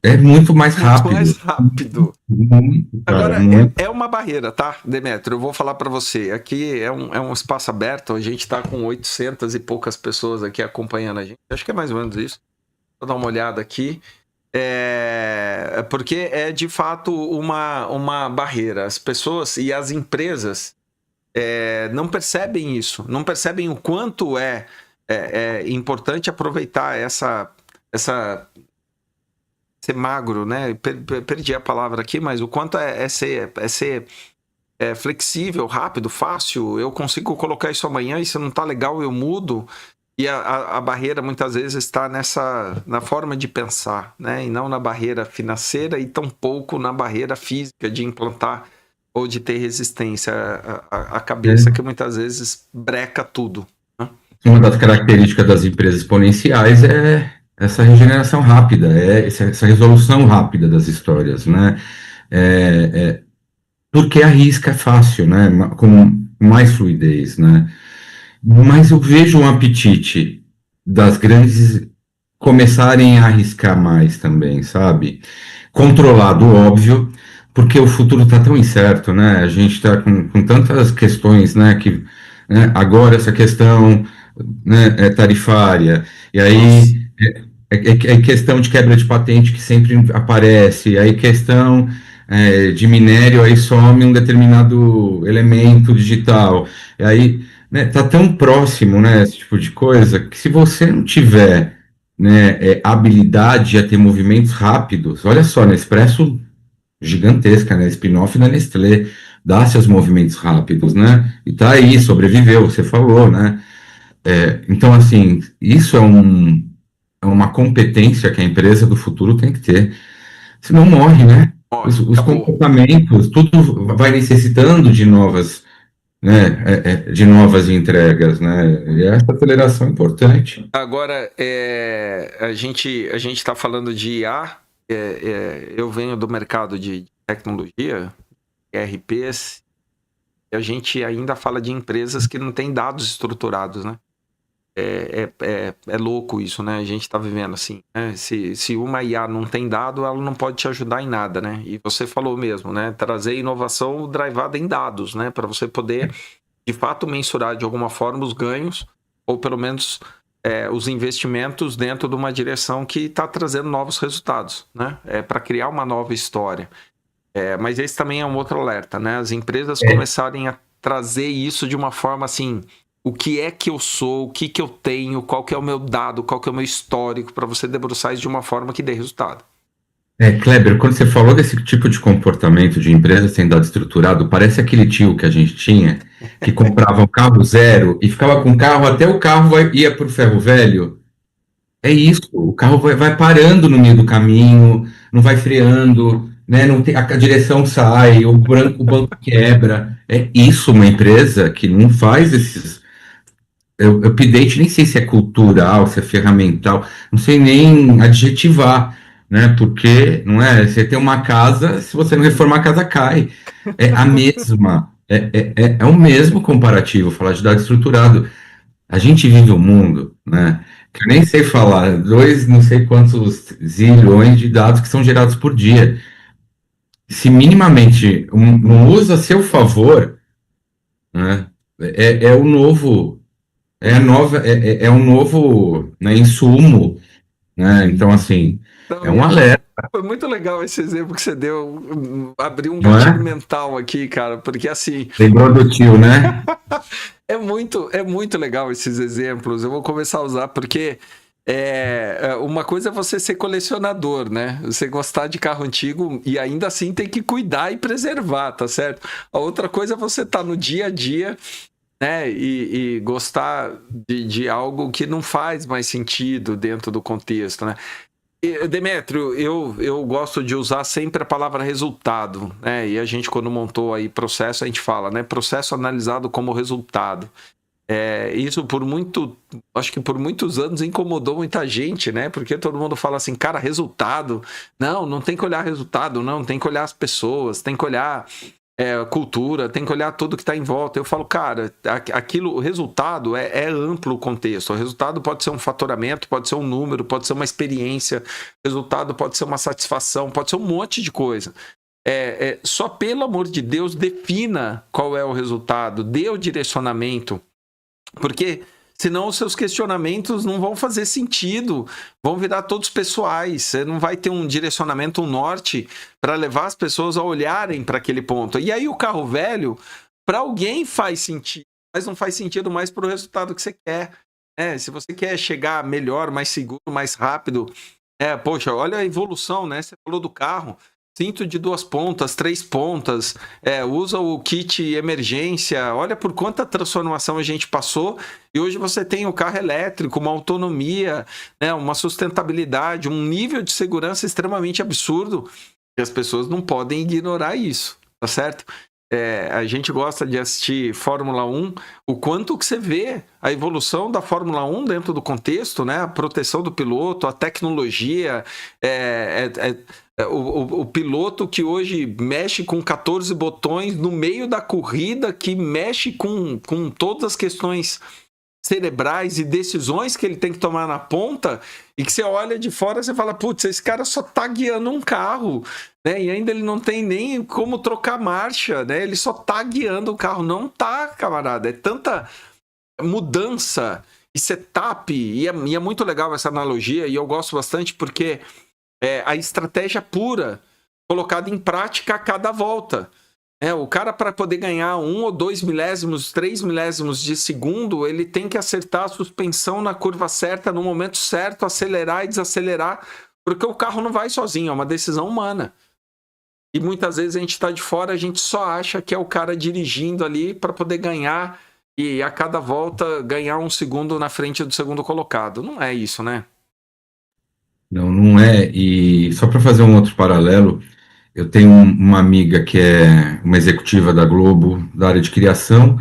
é muito mais rápido. Muito mais rápido. Muito, cara, agora, muito. é uma barreira, tá, Demetrio? Eu vou falar para você. Aqui é um espaço aberto, a gente tá com 800 e poucas pessoas aqui acompanhando a gente. Acho que é mais ou menos isso. Vou dar uma olhada aqui. Porque é de fato uma barreira. As pessoas e as empresas não percebem isso, não percebem o quanto é importante aproveitar ser magro, né? Perdi a palavra aqui, mas o quanto é ser flexível, rápido, fácil. Eu consigo colocar isso amanhã e se não tá legal eu mudo. E a barreira muitas vezes está na forma de pensar, né? E não na barreira financeira e tampouco na barreira física de implantar ou de ter resistência à cabeça, que muitas vezes breca tudo, né? Uma das características das empresas exponenciais é essa regeneração rápida, essa resolução rápida das histórias, né? Porque a risca é fácil, né? Com mais fluidez, né? Mas eu vejo um apetite das grandes começarem a arriscar mais também, sabe? Controlado, óbvio, porque o futuro está tão incerto, né? A gente está com tantas questões, né? Agora essa questão, né, tarifária, e aí É questão de quebra de patente que sempre aparece, aí questão de minério, aí some um determinado elemento digital, e aí, né, tá tão próximo, né, esse tipo de coisa, que se você não tiver, né, habilidade a ter movimentos rápidos, olha só, Nespresso gigantesca, né, spin-off da Nestlé, dá seus movimentos rápidos, né, e tá aí, sobreviveu, você falou, né, então, assim, isso é uma competência que a empresa do futuro tem que ter. Senão morre, né? Morre, Os acabou. comportamentos, tudo vai necessitando de novas, né, de novas entregas, né? E essa aceleração é importante. Agora, a gente está falando de IA, eu venho do mercado de tecnologia, ERPs, e a gente ainda fala de empresas que não têm dados estruturados, né? É louco isso, né? A gente está vivendo assim, né? Se uma IA não tem dado, ela não pode te ajudar em nada, né? E você falou mesmo, né? Trazer inovação drivada em dados, né? Para você poder, de fato, mensurar de alguma forma os ganhos, ou pelo menos os investimentos dentro de uma direção que está trazendo novos resultados, né? Para criar uma nova história. Mas esse também é um outro alerta, né? As empresas começarem a trazer isso de uma forma assim... O que é que eu sou, o que eu tenho, qual que é o meu dado, qual que é o meu histórico, para você debruçar isso de uma forma que dê resultado. Kleber, quando você falou desse tipo de comportamento de empresa sem dado estruturado, parece aquele tio que a gente tinha, que comprava um carro zero e ficava com o carro até o carro ia para o ferro velho. É isso, o carro vai parando no meio do caminho, não vai freando, né? Não tem, a direção sai, o banco quebra. É isso, uma empresa que não faz esses. Update, nem sei se é cultural, se é ferramental, não sei nem adjetivar, né? Porque não é, você tem uma casa, se você não reformar, a casa cai. É a mesma, é o mesmo comparativo, falar de dado estruturado. A gente vive um mundo, né? Que eu nem sei falar, não sei quantos zilhões de dados que são gerados por dia. Se minimamente não usa a seu favor, né? É o novo, é um novo, né, insumo, né? Então, assim, Então, é um alerta, foi muito legal esse exemplo que você deu, abriu um não gatilho é? mental aqui, cara, porque assim, Lembrou do tio, né? é muito legal esses exemplos. Eu vou começar a usar porque uma coisa é você ser colecionador, né? Você gostar de carro antigo e ainda assim tem que cuidar e preservar, tá certo? A outra coisa é você estar no dia a dia, né? E gostar de algo que não faz mais sentido dentro do contexto, né? Demétrio, eu gosto de usar sempre a palavra resultado, né? E a gente, quando montou aí processo, a gente fala, né? Processo analisado como resultado. Isso acho que por muitos anos incomodou muita gente, né? Porque todo mundo fala assim, cara, resultado. Não tem que olhar resultado, não, tem que olhar as pessoas, tem que olhar cultura, tem que olhar tudo que está em volta. Eu falo, cara, o resultado é amplo o contexto. O resultado pode ser um faturamento, pode ser um número, pode ser uma experiência, o resultado pode ser uma satisfação, pode ser um monte de coisa. Só pelo amor de Deus, defina qual é o resultado, dê o direcionamento, porque senão os seus questionamentos não vão fazer sentido, vão virar todos pessoais. Você não vai ter um direcionamento, um norte para levar as pessoas a olharem para aquele ponto. E aí o carro velho, para alguém faz sentido, mas não faz sentido mais para o resultado que você quer. Se você quer chegar melhor, mais seguro, mais rápido, poxa, olha a evolução, né? Você falou do carro. Cinto de 2 pontas, 3 pontas, usa o kit emergência, olha por quanta transformação a gente passou e hoje você tem o carro elétrico, uma autonomia, né, uma sustentabilidade, um nível de segurança extremamente absurdo e as pessoas não podem ignorar isso, tá certo? A gente gosta de assistir Fórmula 1, o quanto que você vê a evolução da Fórmula 1 dentro do contexto, né? A proteção do piloto, a tecnologia, o piloto que hoje mexe com 14 botões no meio da corrida, que mexe com todas as questões cerebrais e decisões que ele tem que tomar na ponta, e que você olha de fora e você fala, putz, esse cara só tá guiando um carro, né? E ainda ele não tem nem como trocar marcha, né? Ele só tá guiando o carro. Não tá, camarada. É tanta mudança e setup, e é muito legal essa analogia, e eu gosto bastante porque é a estratégia pura colocada em prática a cada volta. O cara, para poder ganhar 1 ou 2 milésimos, 3 milésimos de segundo, ele tem que acertar a suspensão na curva certa, no momento certo, acelerar e desacelerar, porque o carro não vai sozinho, é uma decisão humana. E muitas vezes a gente está de fora, a gente só acha que é o cara dirigindo ali para poder ganhar e a cada volta ganhar 1 segundo na frente do segundo colocado. Não é isso, né? Não, não é. E só para fazer um outro paralelo, eu tenho uma amiga que é uma executiva da Globo, da área de criação,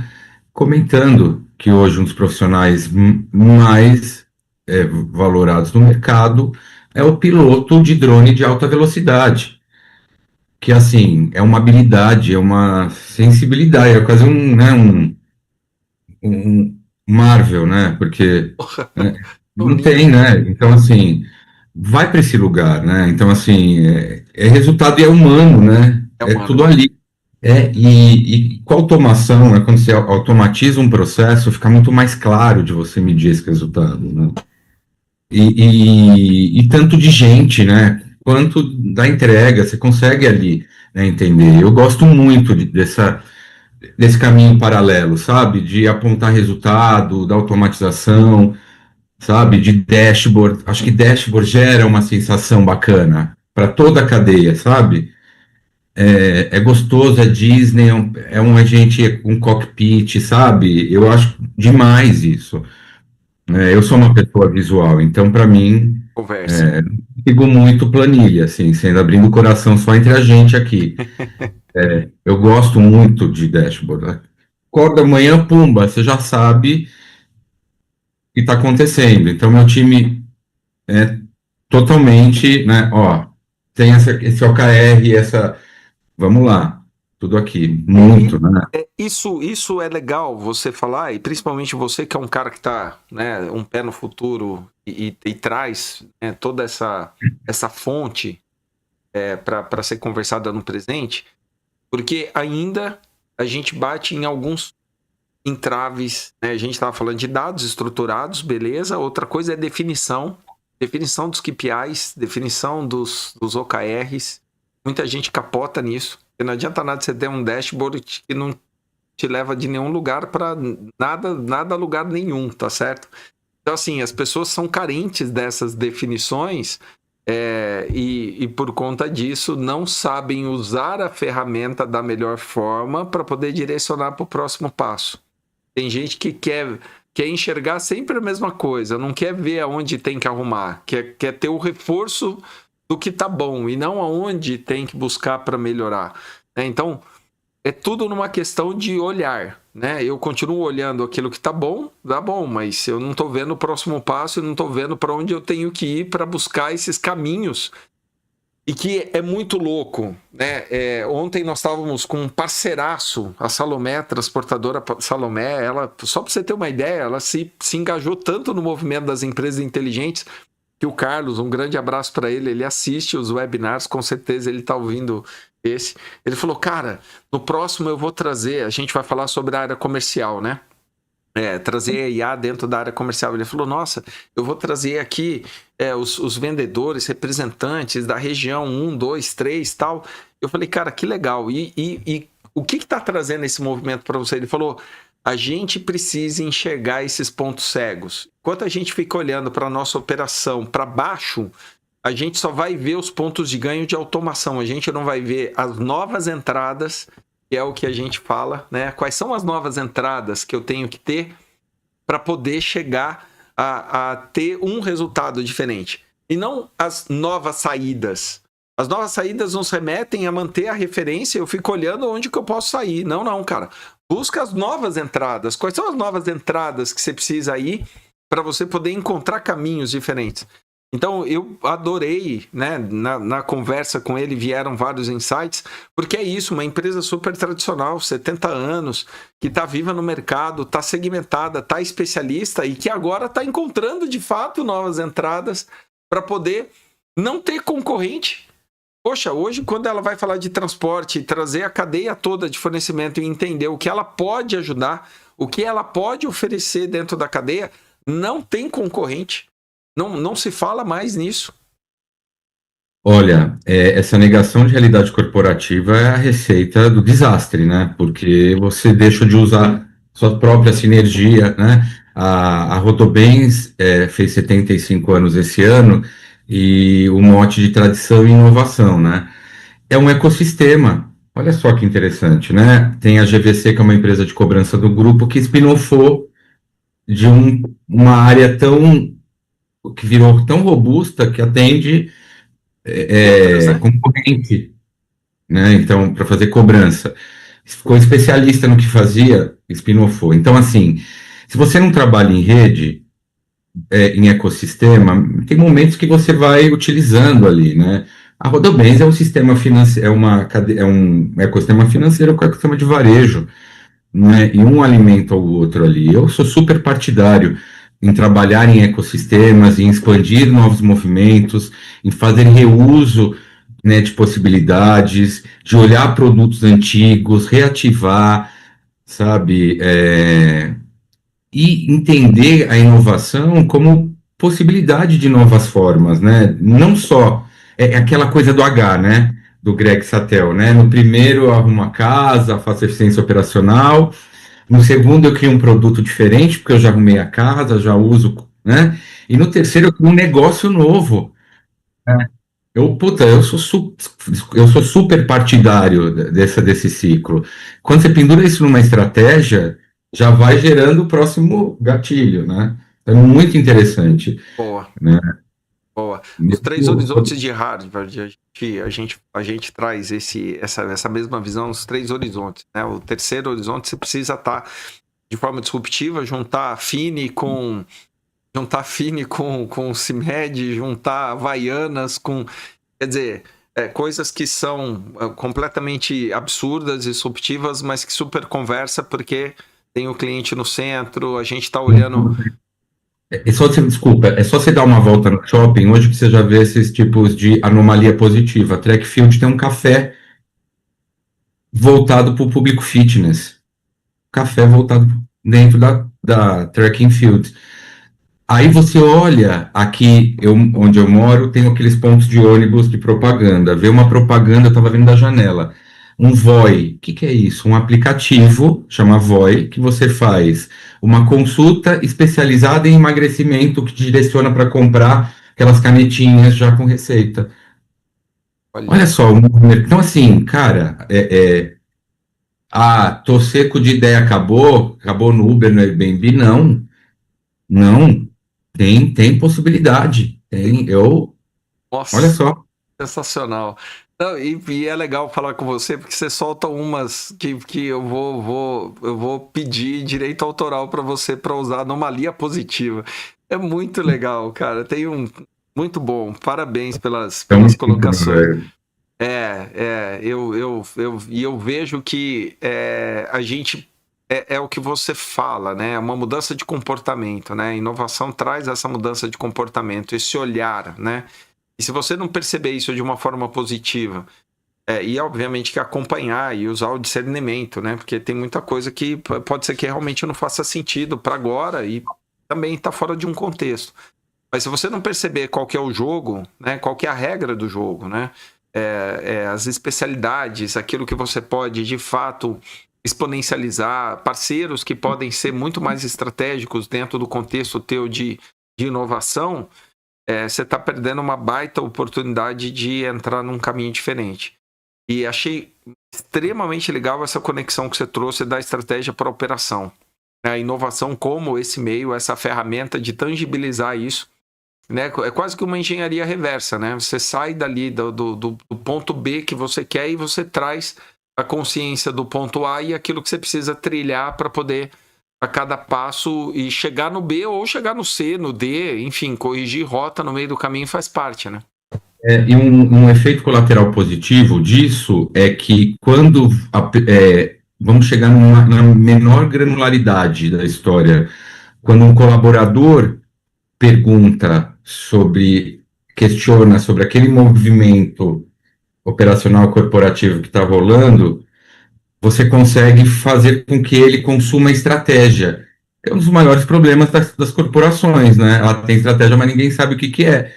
comentando que hoje um dos profissionais mais valorados no mercado é o piloto de drone de alta velocidade, que assim é uma habilidade, é uma sensibilidade, é quase um Marvel, né? Porque não tem, né? Então assim vai para esse lugar, né? Então assim é resultado e é humano, né? É É humano. tudo ali. E com a automação, né, quando você automatiza um processo, fica muito mais claro de você medir esse resultado, né? E tanto de gente, né, quanto da entrega, você consegue ali, né, entender. Eu gosto muito desse caminho paralelo, sabe? De apontar resultado, da automatização, sabe? De dashboard. Acho que dashboard gera uma sensação bacana para toda a cadeia, sabe? É gostoso, é Disney, é um agente com cockpit, sabe? Eu acho demais isso. Eu sou uma pessoa visual, então para mim Conversa. sigo muito planilha, assim, sendo abrindo o coração só entre a gente aqui. Eu gosto muito de dashboard. Acorda amanhã, pumba, você já sabe o que está acontecendo. Então meu time é totalmente, né? Ó, tem esse OKR, vamos lá, tudo aqui, muito, né? Isso é legal você falar, e principalmente você que é um cara que está, né, um pé no futuro e traz, né, toda essa fonte para ser conversada no presente, porque ainda a gente bate em alguns entraves, né? A gente estava falando de dados estruturados, beleza, outra coisa é definição dos KPIs, definição dos OKRs, muita gente capota nisso, porque não adianta nada você ter um dashboard que não te leva de nenhum lugar para nada a lugar nenhum, tá certo? Então, assim, as pessoas são carentes dessas definições e por conta disso não sabem usar a ferramenta da melhor forma para poder direcionar para o próximo passo. Tem gente que quer enxergar sempre a mesma coisa, não quer ver aonde tem que arrumar, quer ter o reforço do que tá bom e não aonde tem que buscar para melhorar. Então, é tudo numa questão de olhar, né? Eu continuo olhando aquilo que tá bom, mas eu não tô vendo o próximo passo e não tô vendo para onde eu tenho que ir para buscar esses caminhos. E que é muito louco, né? Ontem nós estávamos com um parceiraço, a Salomé, transportadora Salomé, ela, só para você ter uma ideia, ela se engajou tanto no movimento das empresas inteligentes que o Carlos, um grande abraço para ele assiste os webinars, com certeza ele está ouvindo esse. Ele falou, cara, no próximo eu vou trazer, a gente vai falar sobre a área comercial, né? Trazer a IA dentro da área comercial. Ele falou, nossa, eu vou trazer aqui os vendedores, representantes da região 1, 2, 3 tal. Eu falei, cara, que legal. E o que está trazendo esse movimento para você? Ele falou, a gente precisa enxergar esses pontos cegos. Enquanto a gente fica olhando para a nossa operação para baixo, a gente só vai ver os pontos de ganho de automação. A gente não vai ver as novas entradas, que é o que a gente fala, né? Quais são as novas entradas que eu tenho que ter para poder chegar a ter um resultado diferente. E não as novas saídas. As novas saídas nos remetem a manter a referência, eu fico olhando onde que eu posso sair. Não, cara. Busca as novas entradas. Quais são as novas entradas que você precisa ir para você poder encontrar caminhos diferentes? Então, eu adorei, né? Na conversa com ele vieram vários insights, porque é isso, uma empresa super tradicional, 70 anos, que está viva no mercado, está segmentada, está especialista e que agora está encontrando, de fato, novas entradas para poder não ter concorrente. Poxa, hoje, quando ela vai falar de transporte, trazer a cadeia toda de fornecimento e entender o que ela pode ajudar, o que ela pode oferecer dentro da cadeia, Não tem concorrente. Não se fala mais nisso. Olha, essa negação de realidade corporativa é a receita do desastre, né? Porque você deixa de usar sua própria sinergia, né? A Rotobens fez 75 anos esse ano e o mote de tradição e inovação, né? É um ecossistema. Olha só que interessante, né? Tem a GVC, que é uma empresa de cobrança do grupo, que spin-offou de uma área que virou tão robusta que atende Outras, né? concorrente, né? Então, para fazer cobrança. Ficou especialista no que fazia, spin-offou. Então, assim, se você não trabalha em rede, em ecossistema, tem momentos que você vai utilizando ali, né? A Rodobens é um sistema financeiro, é um ecossistema financeiro com ecossistema de varejo, né? E um alimenta o outro ali. Eu sou super partidário em trabalhar em ecossistemas, em expandir novos movimentos, em fazer reuso, né, de possibilidades, de olhar produtos antigos, reativar, sabe, e entender a inovação como possibilidade de novas formas, né? Não só aquela coisa do H, né? Do Greg Sattel, né? No primeiro eu arrumo a casa, faço eficiência operacional. No segundo eu crio um produto diferente, porque eu já arrumei a casa, já uso, né? E no terceiro eu crio um negócio novo. Eu sou super partidário desse ciclo. Quando você pendura isso numa estratégia, já vai gerando o próximo gatilho, né? É muito interessante, Boa, né? boa. Os três horizontes de Harvard, a gente traz essa mesma visão, os três horizontes, né? O terceiro horizonte, você precisa estar de forma disruptiva, juntar Fini com CIMED, juntar Havaianas com... Quer dizer, coisas que são completamente absurdas, disruptivas, mas que super conversa porque tem o cliente no centro, a gente está olhando... Desculpa, é só você dar uma volta no shopping, hoje que você já vê esses tipos de anomalia positiva. A Track Field tem um café voltado para o público fitness. Café voltado dentro da Track Field. Aí você olha aqui, onde eu moro, tem aqueles pontos de ônibus de propaganda. Vê uma propaganda, eu estava vendo da janela. Um Voi, o que é isso? Um aplicativo, chama Voi, que você faz uma consulta especializada em emagrecimento que te direciona para comprar aquelas canetinhas já com receita. Olha só, então assim, cara, tô seco de ideia, acabou no Uber, no Airbnb, não, tem possibilidade, olha Nossa, só. sensacional. Não, e é legal falar com você, porque você solta umas que eu vou pedir direito autoral para você para usar anomalia positiva. É muito legal, cara. Tem muito bom. Parabéns pelas colocações. Eu vejo que a gente é o que você fala, né? É uma mudança de comportamento, né? A inovação traz essa mudança de comportamento, esse olhar, né? E se você não perceber isso de uma forma positiva, e obviamente que acompanhar e usar o discernimento, né? Porque tem muita coisa que pode ser que realmente não faça sentido para agora e também está fora de um contexto. Mas se você não perceber qual que é o jogo, né? Qual que é a regra do jogo, né? As especialidades, aquilo que você pode de fato exponencializar, parceiros que podem ser muito mais estratégicos dentro do contexto teu de inovação, você está perdendo uma baita oportunidade de entrar num caminho diferente. E achei extremamente legal essa conexão que você trouxe da estratégia para a operação. A inovação como esse meio, essa ferramenta de tangibilizar isso, né? É quase que uma engenharia reversa, né? Você sai dali do ponto B que você quer e você traz a consciência do ponto A e aquilo que você precisa trilhar para poder, a cada passo, e chegar no B ou chegar no C, no D, enfim, corrigir rota no meio do caminho faz parte, né? E um efeito colateral positivo disso é que quando vamos chegar na menor granularidade da história, quando um colaborador questiona sobre aquele movimento operacional corporativo que está rolando, você consegue fazer com que ele consuma estratégia. é um dos maiores problemas das corporações, né? Ela tem estratégia, mas ninguém sabe o que que é,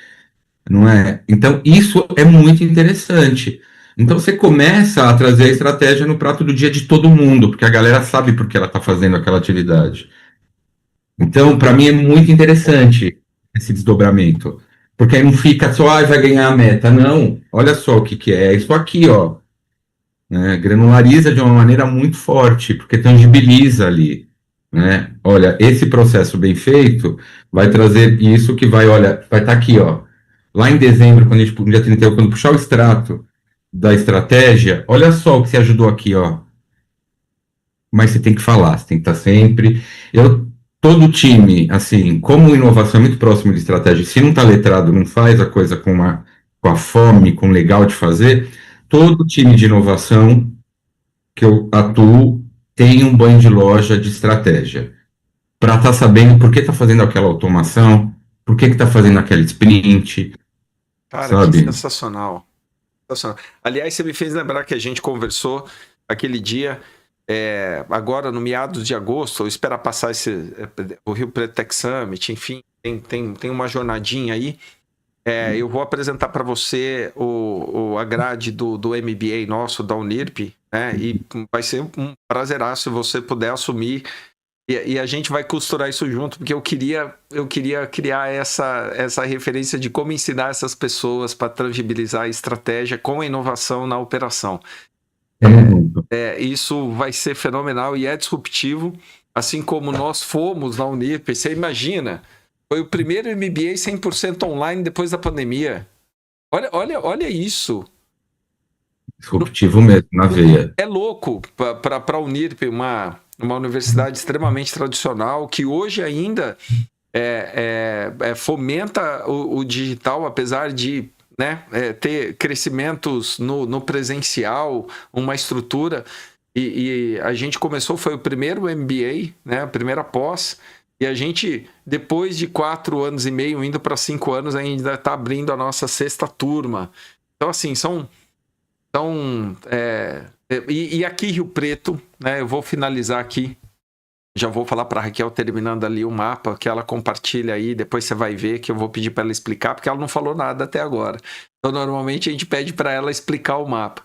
não é? Então, isso é muito interessante. Então, você começa a trazer a estratégia no prato do dia de todo mundo, porque a galera sabe por que ela está fazendo aquela atividade. Então, para mim, é muito interessante esse desdobramento. Porque aí não fica só, ah, vai ganhar a meta. Não, olha só o que que é. É isso aqui, ó. Né? Granulariza de uma maneira muito forte, porque tangibiliza ali. Né? Olha, esse processo bem feito vai trazer isso que vai, olha, vai estar aqui, ó. Lá em dezembro, quando a gente, no dia 31, quando puxar o extrato da estratégia, olha só o que você ajudou aqui, ó. Mas você tem que falar, você tem que estar sempre. Todo time, assim, como inovação é muito próximo de estratégia, se não está letrado, não faz a coisa com a fome, com o legal de fazer, todo time de inovação que eu atuo tem um banho de loja de estratégia. Para estar sabendo por que está fazendo aquela automação, por que está fazendo aquela sprint, Cara, que sabe? sensacional. Sensacional. Aliás, você me fez lembrar que a gente conversou aquele dia, agora no meados de agosto, eu espero passar o Rio Preto Tech Summit, enfim, tem uma jornadinha aí. Eu vou apresentar para você a grade do MBA nosso, da Unirp, né? E vai ser um prazeraço se você puder assumir. E a gente vai costurar isso junto, porque eu queria criar essa referência de como ensinar essas pessoas para tangibilizar a estratégia com a inovação na operação. Isso vai ser fenomenal e é disruptivo, assim como nós fomos na Unirp. Você imagina, foi o primeiro MBA 100% online depois da pandemia. Olha isso. Disruptivo mesmo, na veia. É louco para a Unirp, uma universidade extremamente tradicional, que hoje ainda fomenta o digital, apesar de, né, ter crescimentos no presencial, uma estrutura. E a gente começou, foi o primeiro MBA, né, a primeira pós, e a gente, depois de 4 anos e meio, indo para 5 anos, ainda está abrindo a nossa 6ª turma. Então, assim, e aqui Rio Preto, né, eu vou finalizar aqui, já vou falar para a Raquel, terminando ali o mapa, que ela compartilha aí, depois você vai ver que eu vou pedir para ela explicar, porque ela não falou nada até agora. Então, normalmente a gente pede para ela explicar o mapa.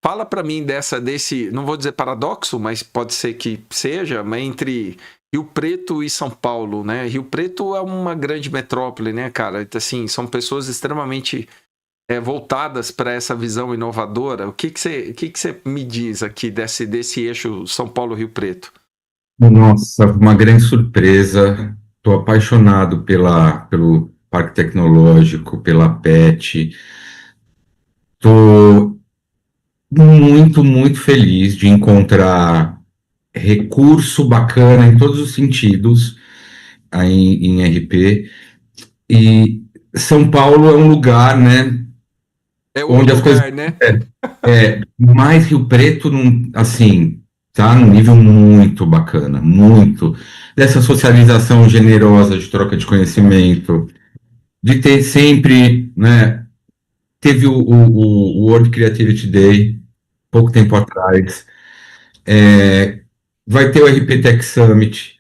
Fala para mim desse, não vou dizer paradoxo, mas pode ser que seja, mas entre Rio Preto e São Paulo, né? Rio Preto é uma grande metrópole, né, cara? Assim, são pessoas extremamente voltadas para essa visão inovadora. O que você me diz aqui desse eixo São Paulo-Rio Preto? Nossa, uma grande surpresa. Estou apaixonado pelo Parque Tecnológico, pela PET. Estou muito, muito feliz de encontrar recurso bacana em todos os sentidos aí em RP. E São Paulo é um lugar, né, onde as coisas, né? mais Rio Preto, assim, tá num nível muito bacana, muito dessa socialização generosa de troca de conhecimento, de ter sempre, né, teve o World Creativity Day pouco tempo atrás, vai ter o RP Tech Summit.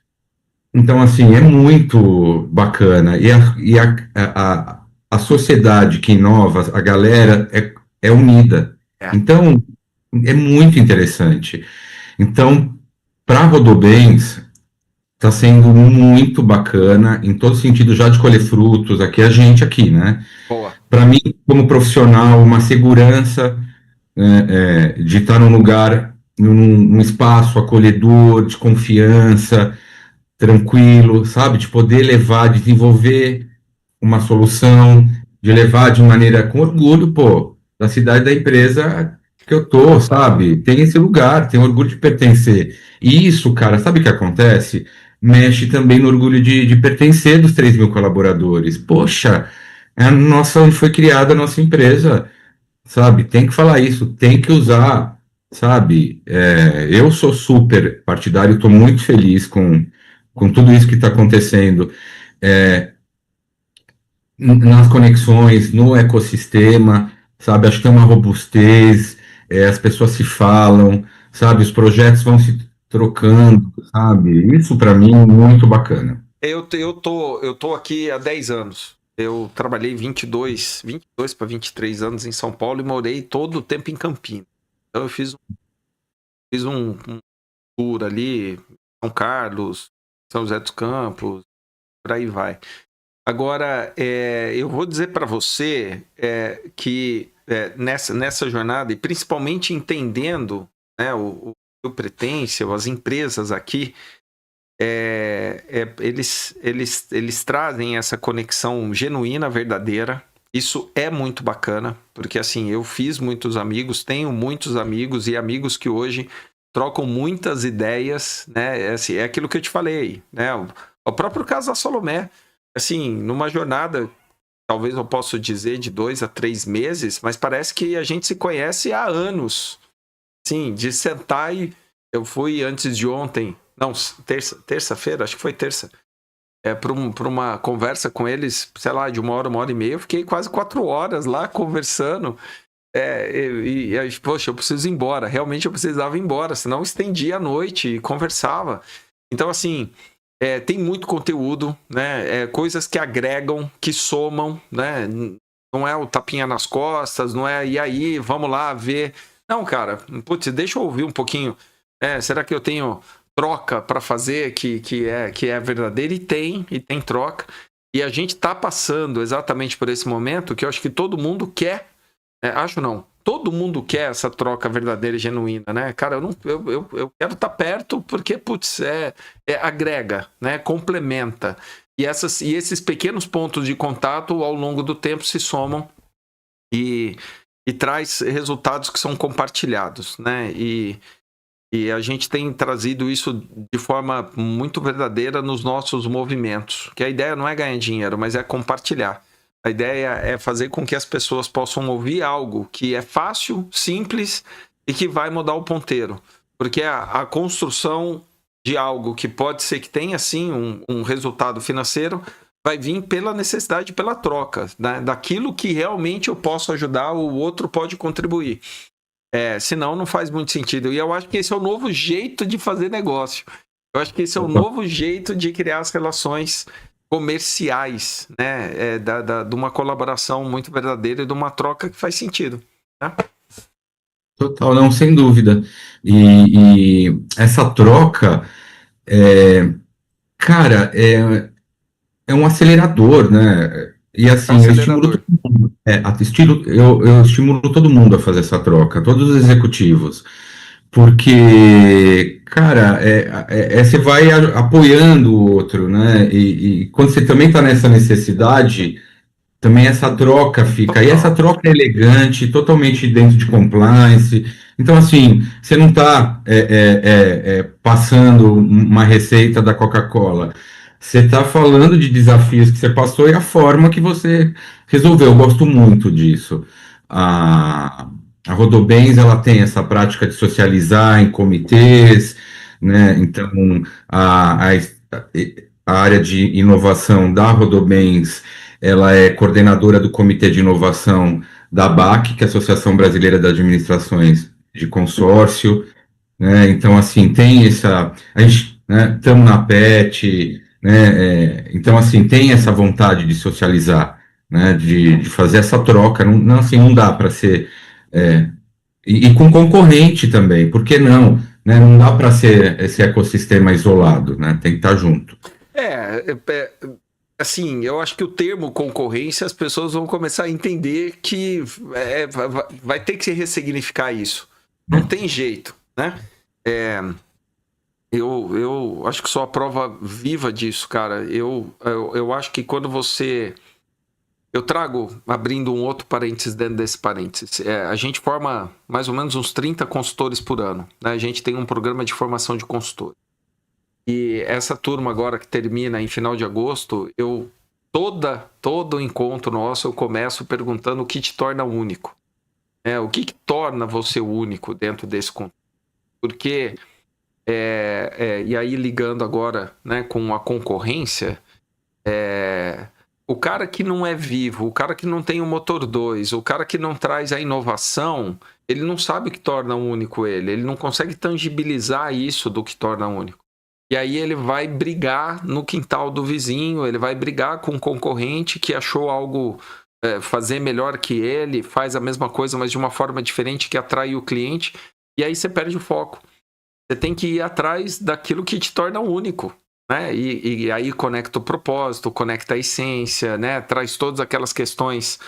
Então, assim, é muito bacana. E a sociedade que inova, a galera é unida. Então, é muito interessante. Então, para a Rodobens, está sendo muito bacana, em todo sentido, já de colher frutos, aqui a gente aqui, né? Para mim, como profissional, uma segurança de estar num lugar, num espaço acolhedor, de confiança, tranquilo, sabe? De poder levar, desenvolver uma solução, de levar de maneira com orgulho, pô, da cidade da empresa que eu tô, sabe? Tem esse lugar, tem orgulho de pertencer. E isso, cara, sabe o que acontece? Mexe também no orgulho de pertencer dos 3.000 colaboradores. Poxa, é a nossa, onde foi criada a nossa empresa, sabe? Tem que falar isso, tem que usar, sabe? Eu sou super partidário, estou muito feliz com tudo isso que está acontecendo nas conexões, no ecossistema, sabe? Acho que tem uma robustez, as pessoas se falam, sabe? Os projetos vão se trocando, sabe? Isso para mim é muito bacana. Eu tô aqui há 10 anos. Eu trabalhei 22 para 23 anos em São Paulo e morei todo o tempo em Campinas. Então eu fiz um tour ali, São Carlos, São José dos Campos, por aí vai. Agora, eu vou dizer para você que nessa jornada, e principalmente entendendo, né, o Pretensio, as empresas aqui, eles trazem essa conexão genuína, verdadeira. Isso é muito bacana, porque assim, eu fiz muitos amigos, tenho muitos amigos e amigos que hoje trocam muitas ideias, né? Assim, é aquilo que eu te falei, né? O próprio caso da Salomé, assim, numa jornada, talvez eu possa dizer de 2 a 3 meses, mas parece que a gente se conhece há anos. Sim, de sentar e eu fui antes de ontem, não, terça-feira, acho que foi terça, para uma conversa com eles, sei lá, de 1 hora e meia, eu fiquei quase 4 horas lá conversando. Poxa, eu preciso ir embora. Realmente eu precisava ir embora, senão eu estendia a noite e conversava. Então, assim, tem muito conteúdo, né? Coisas que agregam, que somam, né? Não é o tapinha nas costas, não é, e aí, vamos lá ver. Não, cara, putz, deixa eu ouvir um pouquinho. Será que eu tenho troca para fazer que é verdadeira? E tem troca. E a gente tá passando exatamente por esse momento que eu acho que todo mundo quer. Acho não. Todo mundo quer essa troca verdadeira e genuína, né? Cara, eu quero estar perto porque, putz, agrega, né? Complementa. E esses pequenos pontos de contato ao longo do tempo se somam e traz resultados que são compartilhados, né? E a gente tem trazido isso de forma muito verdadeira nos nossos movimentos. Que a ideia não é ganhar dinheiro, mas é compartilhar. A ideia é fazer com que as pessoas possam ouvir algo que é fácil, simples e que vai mudar o ponteiro. Porque a construção de algo que pode ser que tenha, sim, um resultado financeiro, vai vir pela necessidade, pela troca, né? Daquilo que realmente eu posso ajudar, o outro pode contribuir. Senão não faz muito sentido. E eu acho que esse é o novo jeito de fazer negócio. Eu acho que esse é o novo jeito de criar as relações comerciais, né? De uma colaboração muito verdadeira e de uma troca que faz sentido, né? Total, não, sem dúvida. E essa troca, cara, é um acelerador, né? E É um assim, eu estimulo acelerador. todo mundo, eu estimulo todo mundo a fazer essa troca, todos os executivos, porque, cara, você vai apoiando o outro, né? E quando você também está nessa necessidade, também essa troca fica. E essa Total. troca é elegante, totalmente dentro de compliance. Então, assim, você não está passando uma receita da Coca-Cola. Você está falando de desafios que você passou e a forma que você resolveu. Eu gosto muito disso. A, a Rodobens, ela tem essa prática de socializar em comitês, né? Então, a, a, a área de inovação da Rodobens, ela é coordenadora do Comitê de Inovação da ABAC, que é a Associação Brasileira das Administrações de Consórcio, né? Então, assim, tem essa... A gente, né, estamos na PET, né? Então, assim, tem essa vontade de socializar, né? De fazer essa troca. Não, assim, não dá para ser... e com concorrente também, por que não? Né? Não dá para ser esse ecossistema isolado, né? Tem que estar junto. Assim, eu acho que o termo concorrência, as pessoas vão começar a entender que vai ter que se ressignificar isso. Não tem jeito, né? Eu acho que sou a prova viva disso, cara. Eu acho que quando você... Eu trago, abrindo um outro parênteses dentro desse parênteses, a gente forma mais ou menos uns 30 consultores por ano, né? A gente tem um programa de formação de consultores. E essa turma agora que termina em final de agosto, todo encontro nosso eu começo perguntando o que te torna único. O que torna você único dentro desse contexto? Porque, e aí ligando agora, né, com a concorrência, o cara que não é vivo, o cara que não tem o motor 2, o cara que não traz a inovação, ele não sabe o que torna único ele não consegue tangibilizar isso do que torna único. E aí ele vai brigar no quintal do vizinho, ele vai brigar com um concorrente que achou algo fazer melhor que ele, faz a mesma coisa, mas de uma forma diferente que atrai o cliente, e aí você perde o foco. Você tem que ir atrás daquilo que te torna único, né? E aí conecta o propósito, conecta a essência, né? Traz todas aquelas questões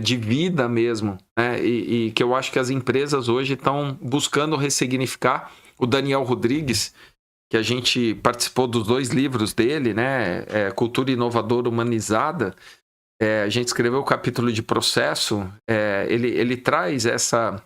de vida mesmo, né? E que eu acho que as empresas hoje estão buscando ressignificar. O Daniel Rodrigues, que a gente participou dos 2 livros dele, né? Cultura Inovadora Humanizada, a gente escreveu o capítulo de processo, ele traz essa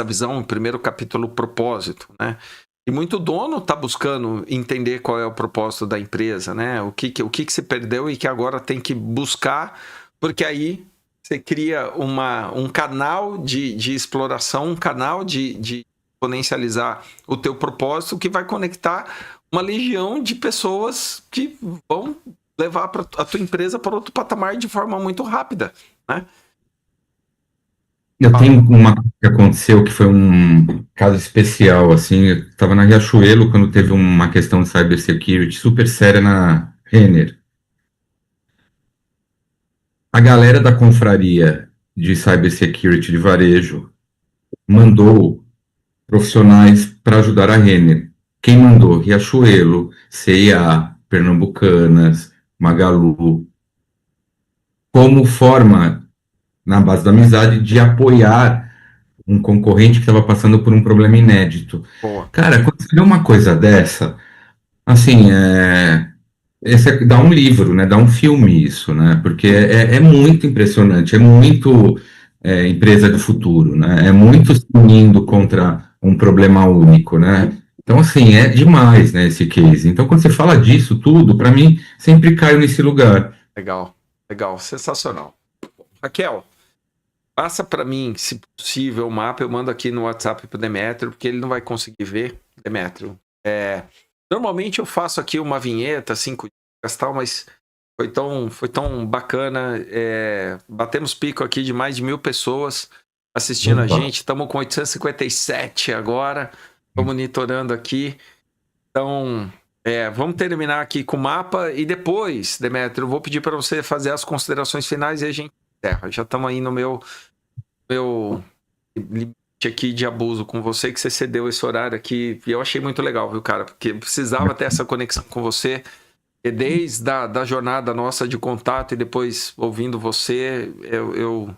visão, o primeiro capítulo, propósito, né? E muito dono está buscando entender qual é o propósito da empresa, né? O que se perdeu e que agora tem que buscar, porque aí você cria um canal de exploração, um canal de exponencializar o teu propósito, que vai conectar uma legião de pessoas que vão levar a tua empresa para outro patamar de forma muito rápida, né? Eu tenho uma coisa que aconteceu que foi um caso especial, assim, eu estava na Riachuelo quando teve uma questão de cybersecurity super séria na Renner. A galera da confraria de cybersecurity de varejo mandou profissionais para ajudar a Renner. Quem mandou? Riachuelo, CIA, Pernambucanas, Magalu, como forma, na base da amizade, de apoiar um concorrente que estava passando por um problema inédito. Boa. Cara, quando você vê uma coisa dessa, assim, dá um livro, né? Dá um filme isso, né? Porque é muito impressionante, é muito empresa do futuro, né? É muito se unindo contra um problema único, né? Então, assim, é demais, né, esse case. Então, quando você fala disso tudo, para mim, sempre caio nesse lugar. Legal, sensacional. Raquel, passa para mim, se possível, o mapa. Eu mando aqui no WhatsApp para o Demétrio, porque ele não vai conseguir ver. Demétrio, normalmente eu faço aqui uma vinheta, 5 dicas, tal, mas foi tão bacana. Batemos pico aqui de mais de 1.000 pessoas assistindo a gente. Estamos com 857 agora. Estou monitorando aqui. Então, vamos terminar aqui com o mapa e depois, Demétrio, eu vou pedir para você fazer as considerações finais e a gente encerra. Já estamos aí no meu limite aqui de abuso com você, que você cedeu esse horário aqui, e eu achei muito legal, viu, cara? Porque eu precisava ter essa conexão com você, e desde da jornada nossa de contato e depois ouvindo você, eu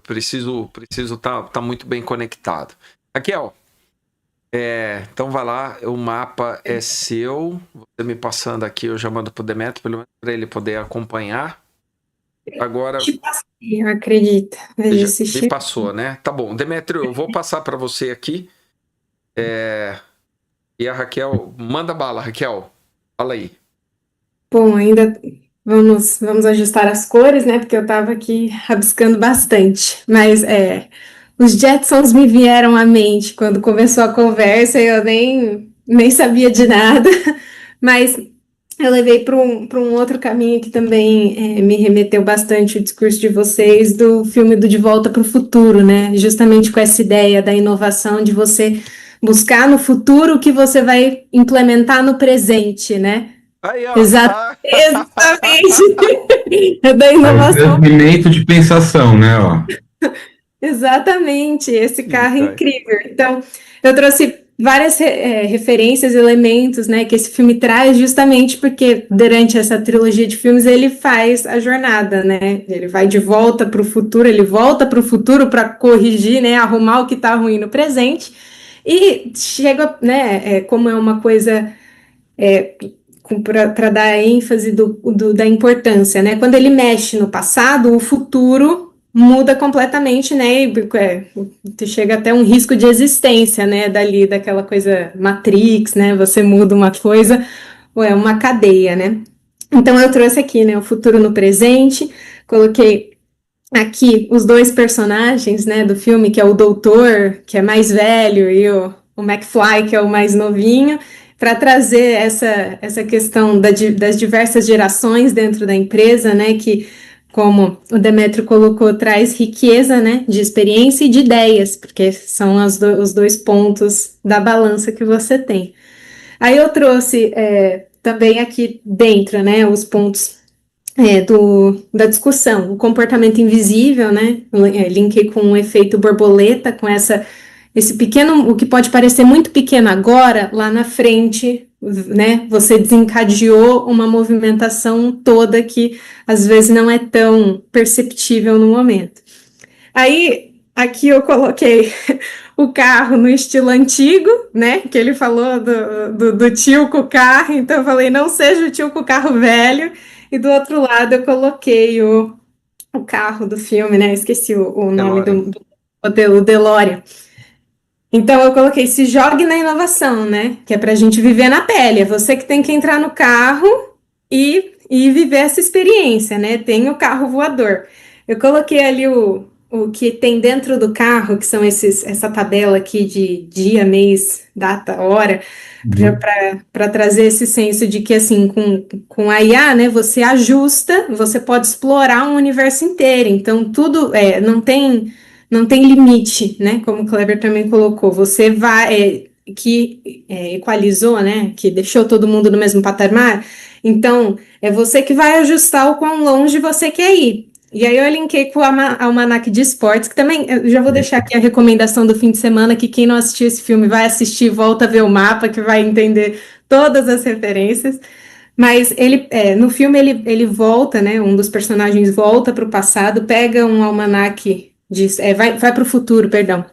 preciso tá muito bem conectado. Raquel, então vai lá, o mapa é seu, você me passando aqui, eu já mando pro Demétrio, pelo menos para ele poder acompanhar. Agora, Eu acredito. me passou, né? Tá bom, Demétrio, eu vou passar para você aqui. E a Raquel, manda bala, Raquel. Fala aí. Bom, ainda vamos ajustar as cores, né? Porque eu estava aqui rabiscando bastante. Mas os Jetsons me vieram à mente quando começou a conversa e eu nem sabia de nada. Mas eu levei para um outro caminho que também me remeteu bastante o discurso de vocês do filme do De Volta para o Futuro, né? Justamente com essa ideia da inovação, de você buscar no futuro o que você vai implementar no presente, né? Aí, ó. Exatamente. É da inovação. É um movimento de pensação, né? Ó. Exatamente, esse carro é incrível. Então, eu trouxe várias referências, elementos, né, que esse filme traz, justamente porque durante essa trilogia de filmes ele faz a jornada, né? Ele vai de volta para o futuro, ele volta para o futuro para corrigir, né, arrumar o que está ruim no presente, e chega, né, como é uma coisa para dar ênfase da importância, né? Quando ele mexe no passado, o futuro muda completamente, né? E chega até um risco de existência, né? Dali, daquela coisa Matrix, né? Você muda uma coisa, ou é uma cadeia, né? Então eu trouxe aqui, né? O futuro no presente, coloquei aqui os dois personagens, né? Do filme, que é o doutor, que é mais velho, e o McFly, que é o mais novinho. para trazer essa questão das diversas gerações dentro da empresa, né, que, como o Demétrio colocou, traz riqueza, né, de experiência e de ideias, porque são os dois pontos da balança que você tem. Aí eu trouxe também aqui dentro, né, os pontos da discussão, o comportamento invisível, né, linkei com o efeito borboleta, com esse pequeno, o que pode parecer muito pequeno agora, lá na frente, né, você desencadeou uma movimentação toda que às vezes não é tão perceptível no momento. Aí, aqui eu coloquei o carro no estilo antigo, né, que ele falou do tio com o carro, então eu falei, não seja o tio com o carro velho, e do outro lado eu coloquei o carro do filme, né, esqueci o nome do modelo, o DeLorean. Então eu coloquei, se jogue na inovação, né? Que é pra gente viver na pele. É você que tem que entrar no carro e viver essa experiência, né? Tem o carro voador. Eu coloquei ali o que tem dentro do carro, que são essa tabela aqui de dia, mês, data, hora, para trazer esse senso de que, assim, com a IA, né, você ajusta, você pode explorar um universo inteiro. Então, tudo não tem limite, né? Como o Kleber também colocou, você vai equalizou, né? Que deixou todo mundo no mesmo patamar. Então, é você que vai ajustar o quão longe você quer ir. E aí eu linkei com o Almanac de Esportes, que também, eu já vou deixar aqui a recomendação do fim de semana, que quem não assistiu esse filme vai assistir, volta a ver o mapa, que vai entender todas as referências. Mas no filme ele volta, né? Um dos personagens volta para o passado, pega um almanaque vai para o futuro, perdão.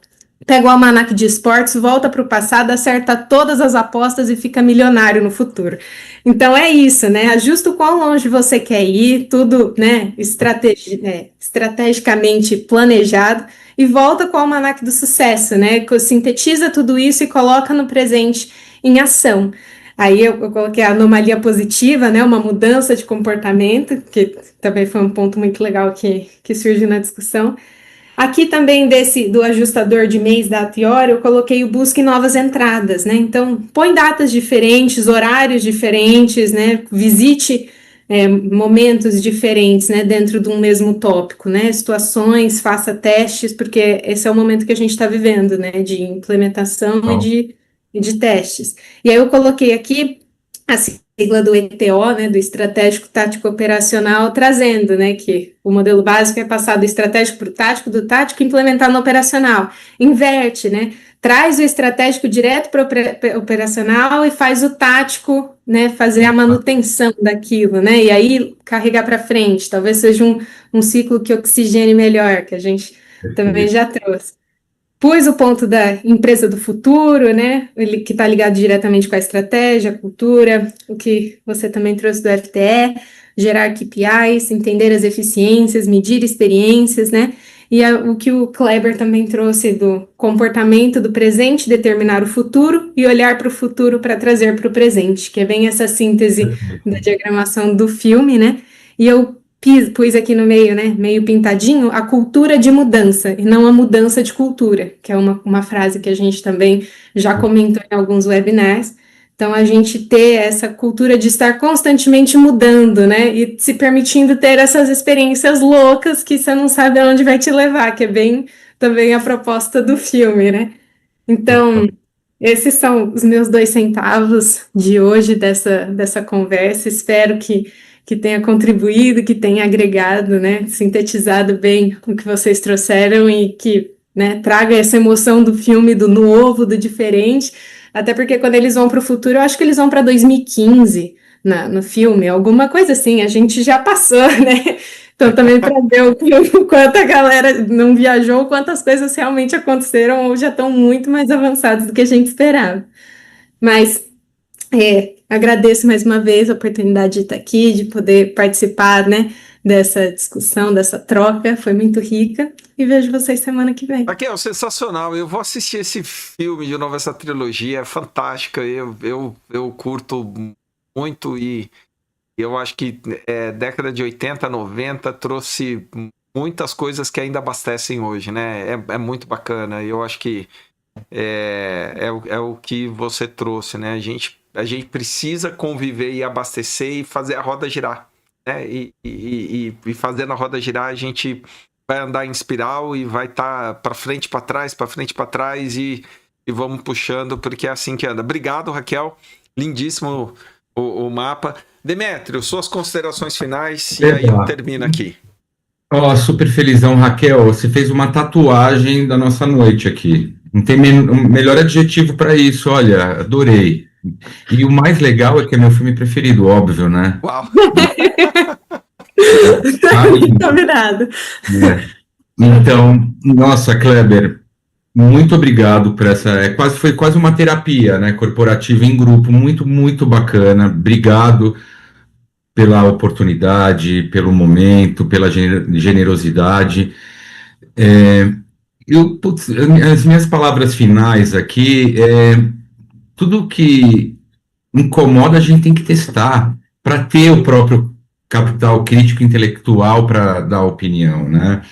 Pega o almanaque de esportes, volta para o passado, acerta todas as apostas e fica milionário no futuro. Então é isso, né? Ajusta o quão longe você quer ir, tudo, né? Estrategicamente planejado, e volta com o almanaque do sucesso, né? Sintetiza tudo isso e coloca no presente em ação. Aí eu coloquei a anomalia positiva, né? Uma mudança de comportamento, que também foi um ponto muito legal que surgiu na discussão. Aqui também do ajustador de mês, data e hora, eu coloquei o busque novas entradas, né? Então, põe datas diferentes, horários diferentes, né? Visite momentos diferentes, né? Dentro de um mesmo tópico, né? Situações, faça testes, porque esse é o momento que a gente está vivendo, né? De implementação e de testes. E aí eu coloquei aqui a sigla do ETO, né, do Estratégico Tático Operacional, trazendo, né, que o modelo básico é passar do estratégico para o tático, do tático implementar no operacional. Inverte, né, traz o estratégico direto para o operacional e faz o tático, né, fazer a manutenção daquilo, né, e aí carregar para frente. Talvez seja um ciclo que oxigene melhor, que a gente também já trouxe. Pus o ponto da empresa do futuro, né? Que está ligado diretamente com a estratégia, a cultura, o que você também trouxe do FTE, gerar KPIs, entender as eficiências, medir experiências, né? E o que o Kleber também trouxe do comportamento do presente, determinar o futuro e olhar para o futuro para trazer para o presente, que é bem essa síntese da diagramação do filme, né? E eu pus aqui no meio, né, meio pintadinho, a cultura de mudança, e não a mudança de cultura, que é uma frase que a gente também já comentou em alguns webinars. Então, a gente ter essa cultura de estar constantemente mudando, né, e se permitindo ter essas experiências loucas que você não sabe aonde vai te levar, que é bem também a proposta do filme, né. Então, esses são os meus 2 centavos de hoje dessa conversa. Espero que tenha contribuído, que tenha agregado, né, sintetizado bem o que vocês trouxeram e que, né, traga essa emoção do filme, do novo, do diferente, até porque quando eles vão para o futuro, eu acho que eles vão para 2015 no filme, alguma coisa assim, a gente já passou, né, então também para ver o quanto a galera não viajou, quantas coisas realmente aconteceram ou já estão muito mais avançadas do que a gente esperava. Mas agradeço mais uma vez a oportunidade de estar aqui, de poder participar, né, dessa discussão, dessa troca, foi muito rica, e vejo vocês semana que vem. Raquel, sensacional, eu vou assistir esse filme de novo, essa trilogia, é fantástica, eu curto muito e eu acho que década de 80, 90 trouxe muitas coisas que ainda abastecem hoje, né, é muito bacana, eu acho que é o que você trouxe, né, a gente A gente precisa conviver e abastecer e fazer a roda girar, né? E fazendo a roda girar, a gente vai andar em espiral e vai estar para frente, para trás e vamos puxando, porque é assim que anda. Obrigado, Raquel. Lindíssimo o mapa. Demétrio, suas considerações finais e aí eu termino aqui. Super felizão, Raquel. Você fez uma tatuagem da nossa noite aqui. Não tem melhor adjetivo para isso. Olha, adorei. E o mais legal é que é meu filme preferido, óbvio, né? Uau! Combinado. Então, nossa, Kleber, muito obrigado por essa. Foi quase uma terapia, né? Corporativa em grupo, muito, muito bacana. Obrigado pela oportunidade, pelo momento, pela generosidade. As minhas palavras finais aqui tudo que incomoda a gente tem que testar para ter o próprio capital crítico intelectual para dar opinião, né?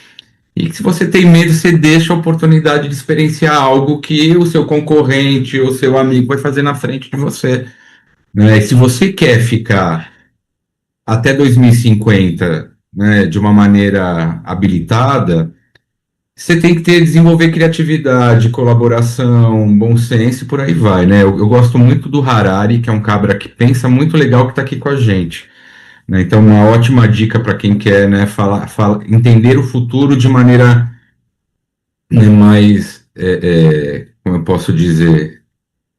E que se você tem medo, você deixa a oportunidade de experienciar algo que o seu concorrente ou seu amigo vai fazer na frente de você, né? E se você quer ficar até 2050, né, de uma maneira habilitada, você tem que desenvolver criatividade, colaboração, bom senso e por aí vai, né? Eu gosto muito do Harari, que é um cabra que pensa muito legal, que está aqui com a gente, né? Então, uma ótima dica para quem quer, né, entender o futuro de maneira, né, mais, como eu posso dizer,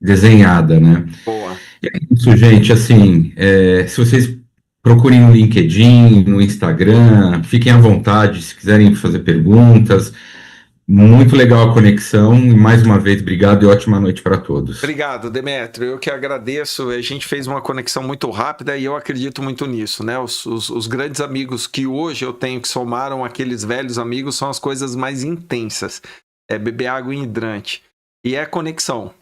desenhada, né? Boa. E é isso, gente, assim, se vocês procurem no LinkedIn, no Instagram, fiquem à vontade se quiserem fazer perguntas. Muito legal a conexão e mais uma vez, obrigado e ótima noite para todos. Obrigado, Demétrio. Eu que agradeço. A gente fez uma conexão muito rápida e eu acredito muito nisso, né? Os grandes amigos que hoje eu tenho, que somaram aqueles velhos amigos, são as coisas mais intensas. É beber água em hidrante. E é conexão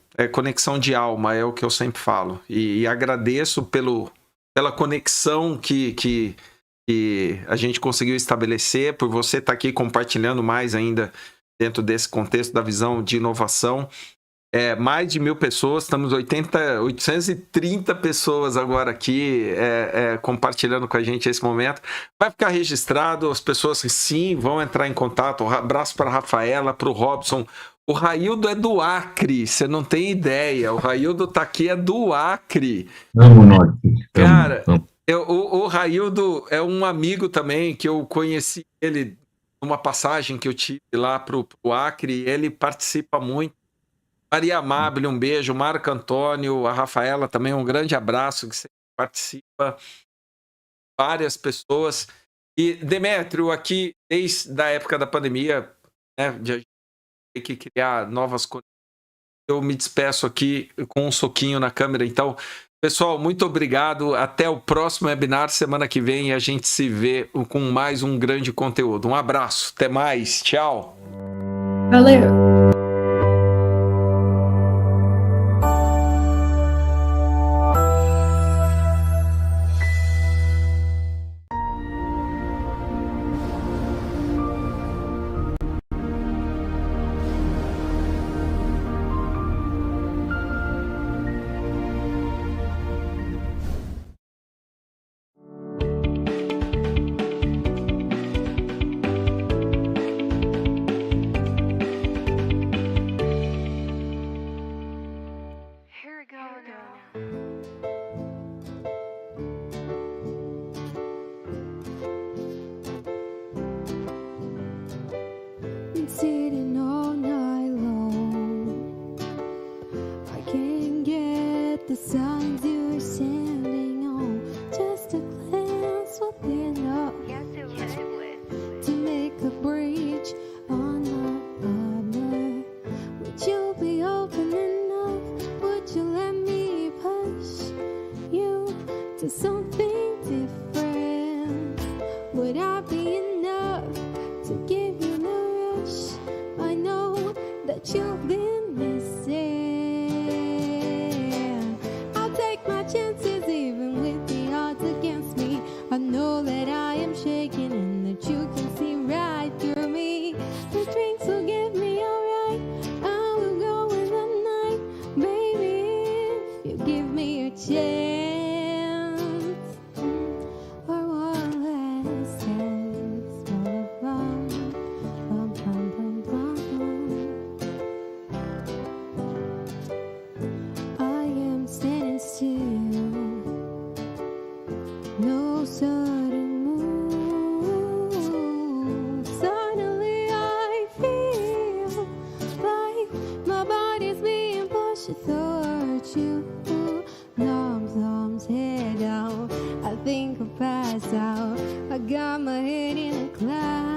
de alma, é o que eu sempre falo. E agradeço pela conexão que a gente conseguiu estabelecer, por você estar aqui compartilhando mais ainda dentro desse contexto da visão de inovação. Mais de 1.000 pessoas, estamos 830 pessoas agora aqui compartilhando com a gente esse momento. Vai ficar registrado, as pessoas sim vão entrar em contato. Um abraço para a Rafaela, para o Robson. O Raildo é do Acre, você não tem ideia. O Raildo tá aqui, é do Acre. Vamos nós. Cara, o Raildo é um amigo também, que eu conheci ele numa passagem que eu tive lá pro Acre, ele participa muito. Maria Amable, um beijo. Marco Antônio, a Rafaela também, um grande abraço, que sempre participa. Várias pessoas. E Demétrio, aqui, desde a época da pandemia, né, de a gente ter que criar novas coisas, eu me despeço aqui com um soquinho na câmera. Então, pessoal, muito obrigado. Até o próximo webinar, semana que vem, e a gente se vê com mais um grande conteúdo. Um abraço, até mais, tchau. Valeu. Sitting all night long, I can't get the signs you're sending on. Just a glance within up to make a breach on my armor. Would you be open enough? Would you let me push you to something different? Would I be enough to give you the rush? I know that you've been missing. I'll take my chances even with the odds against me. I know that I am shaking and that you can see right through me. The drinks will get me alright. I will go in the night, baby, if you give me a should hurt you. Thumbs head down. I think I'll pass out. I got my head in a cloud.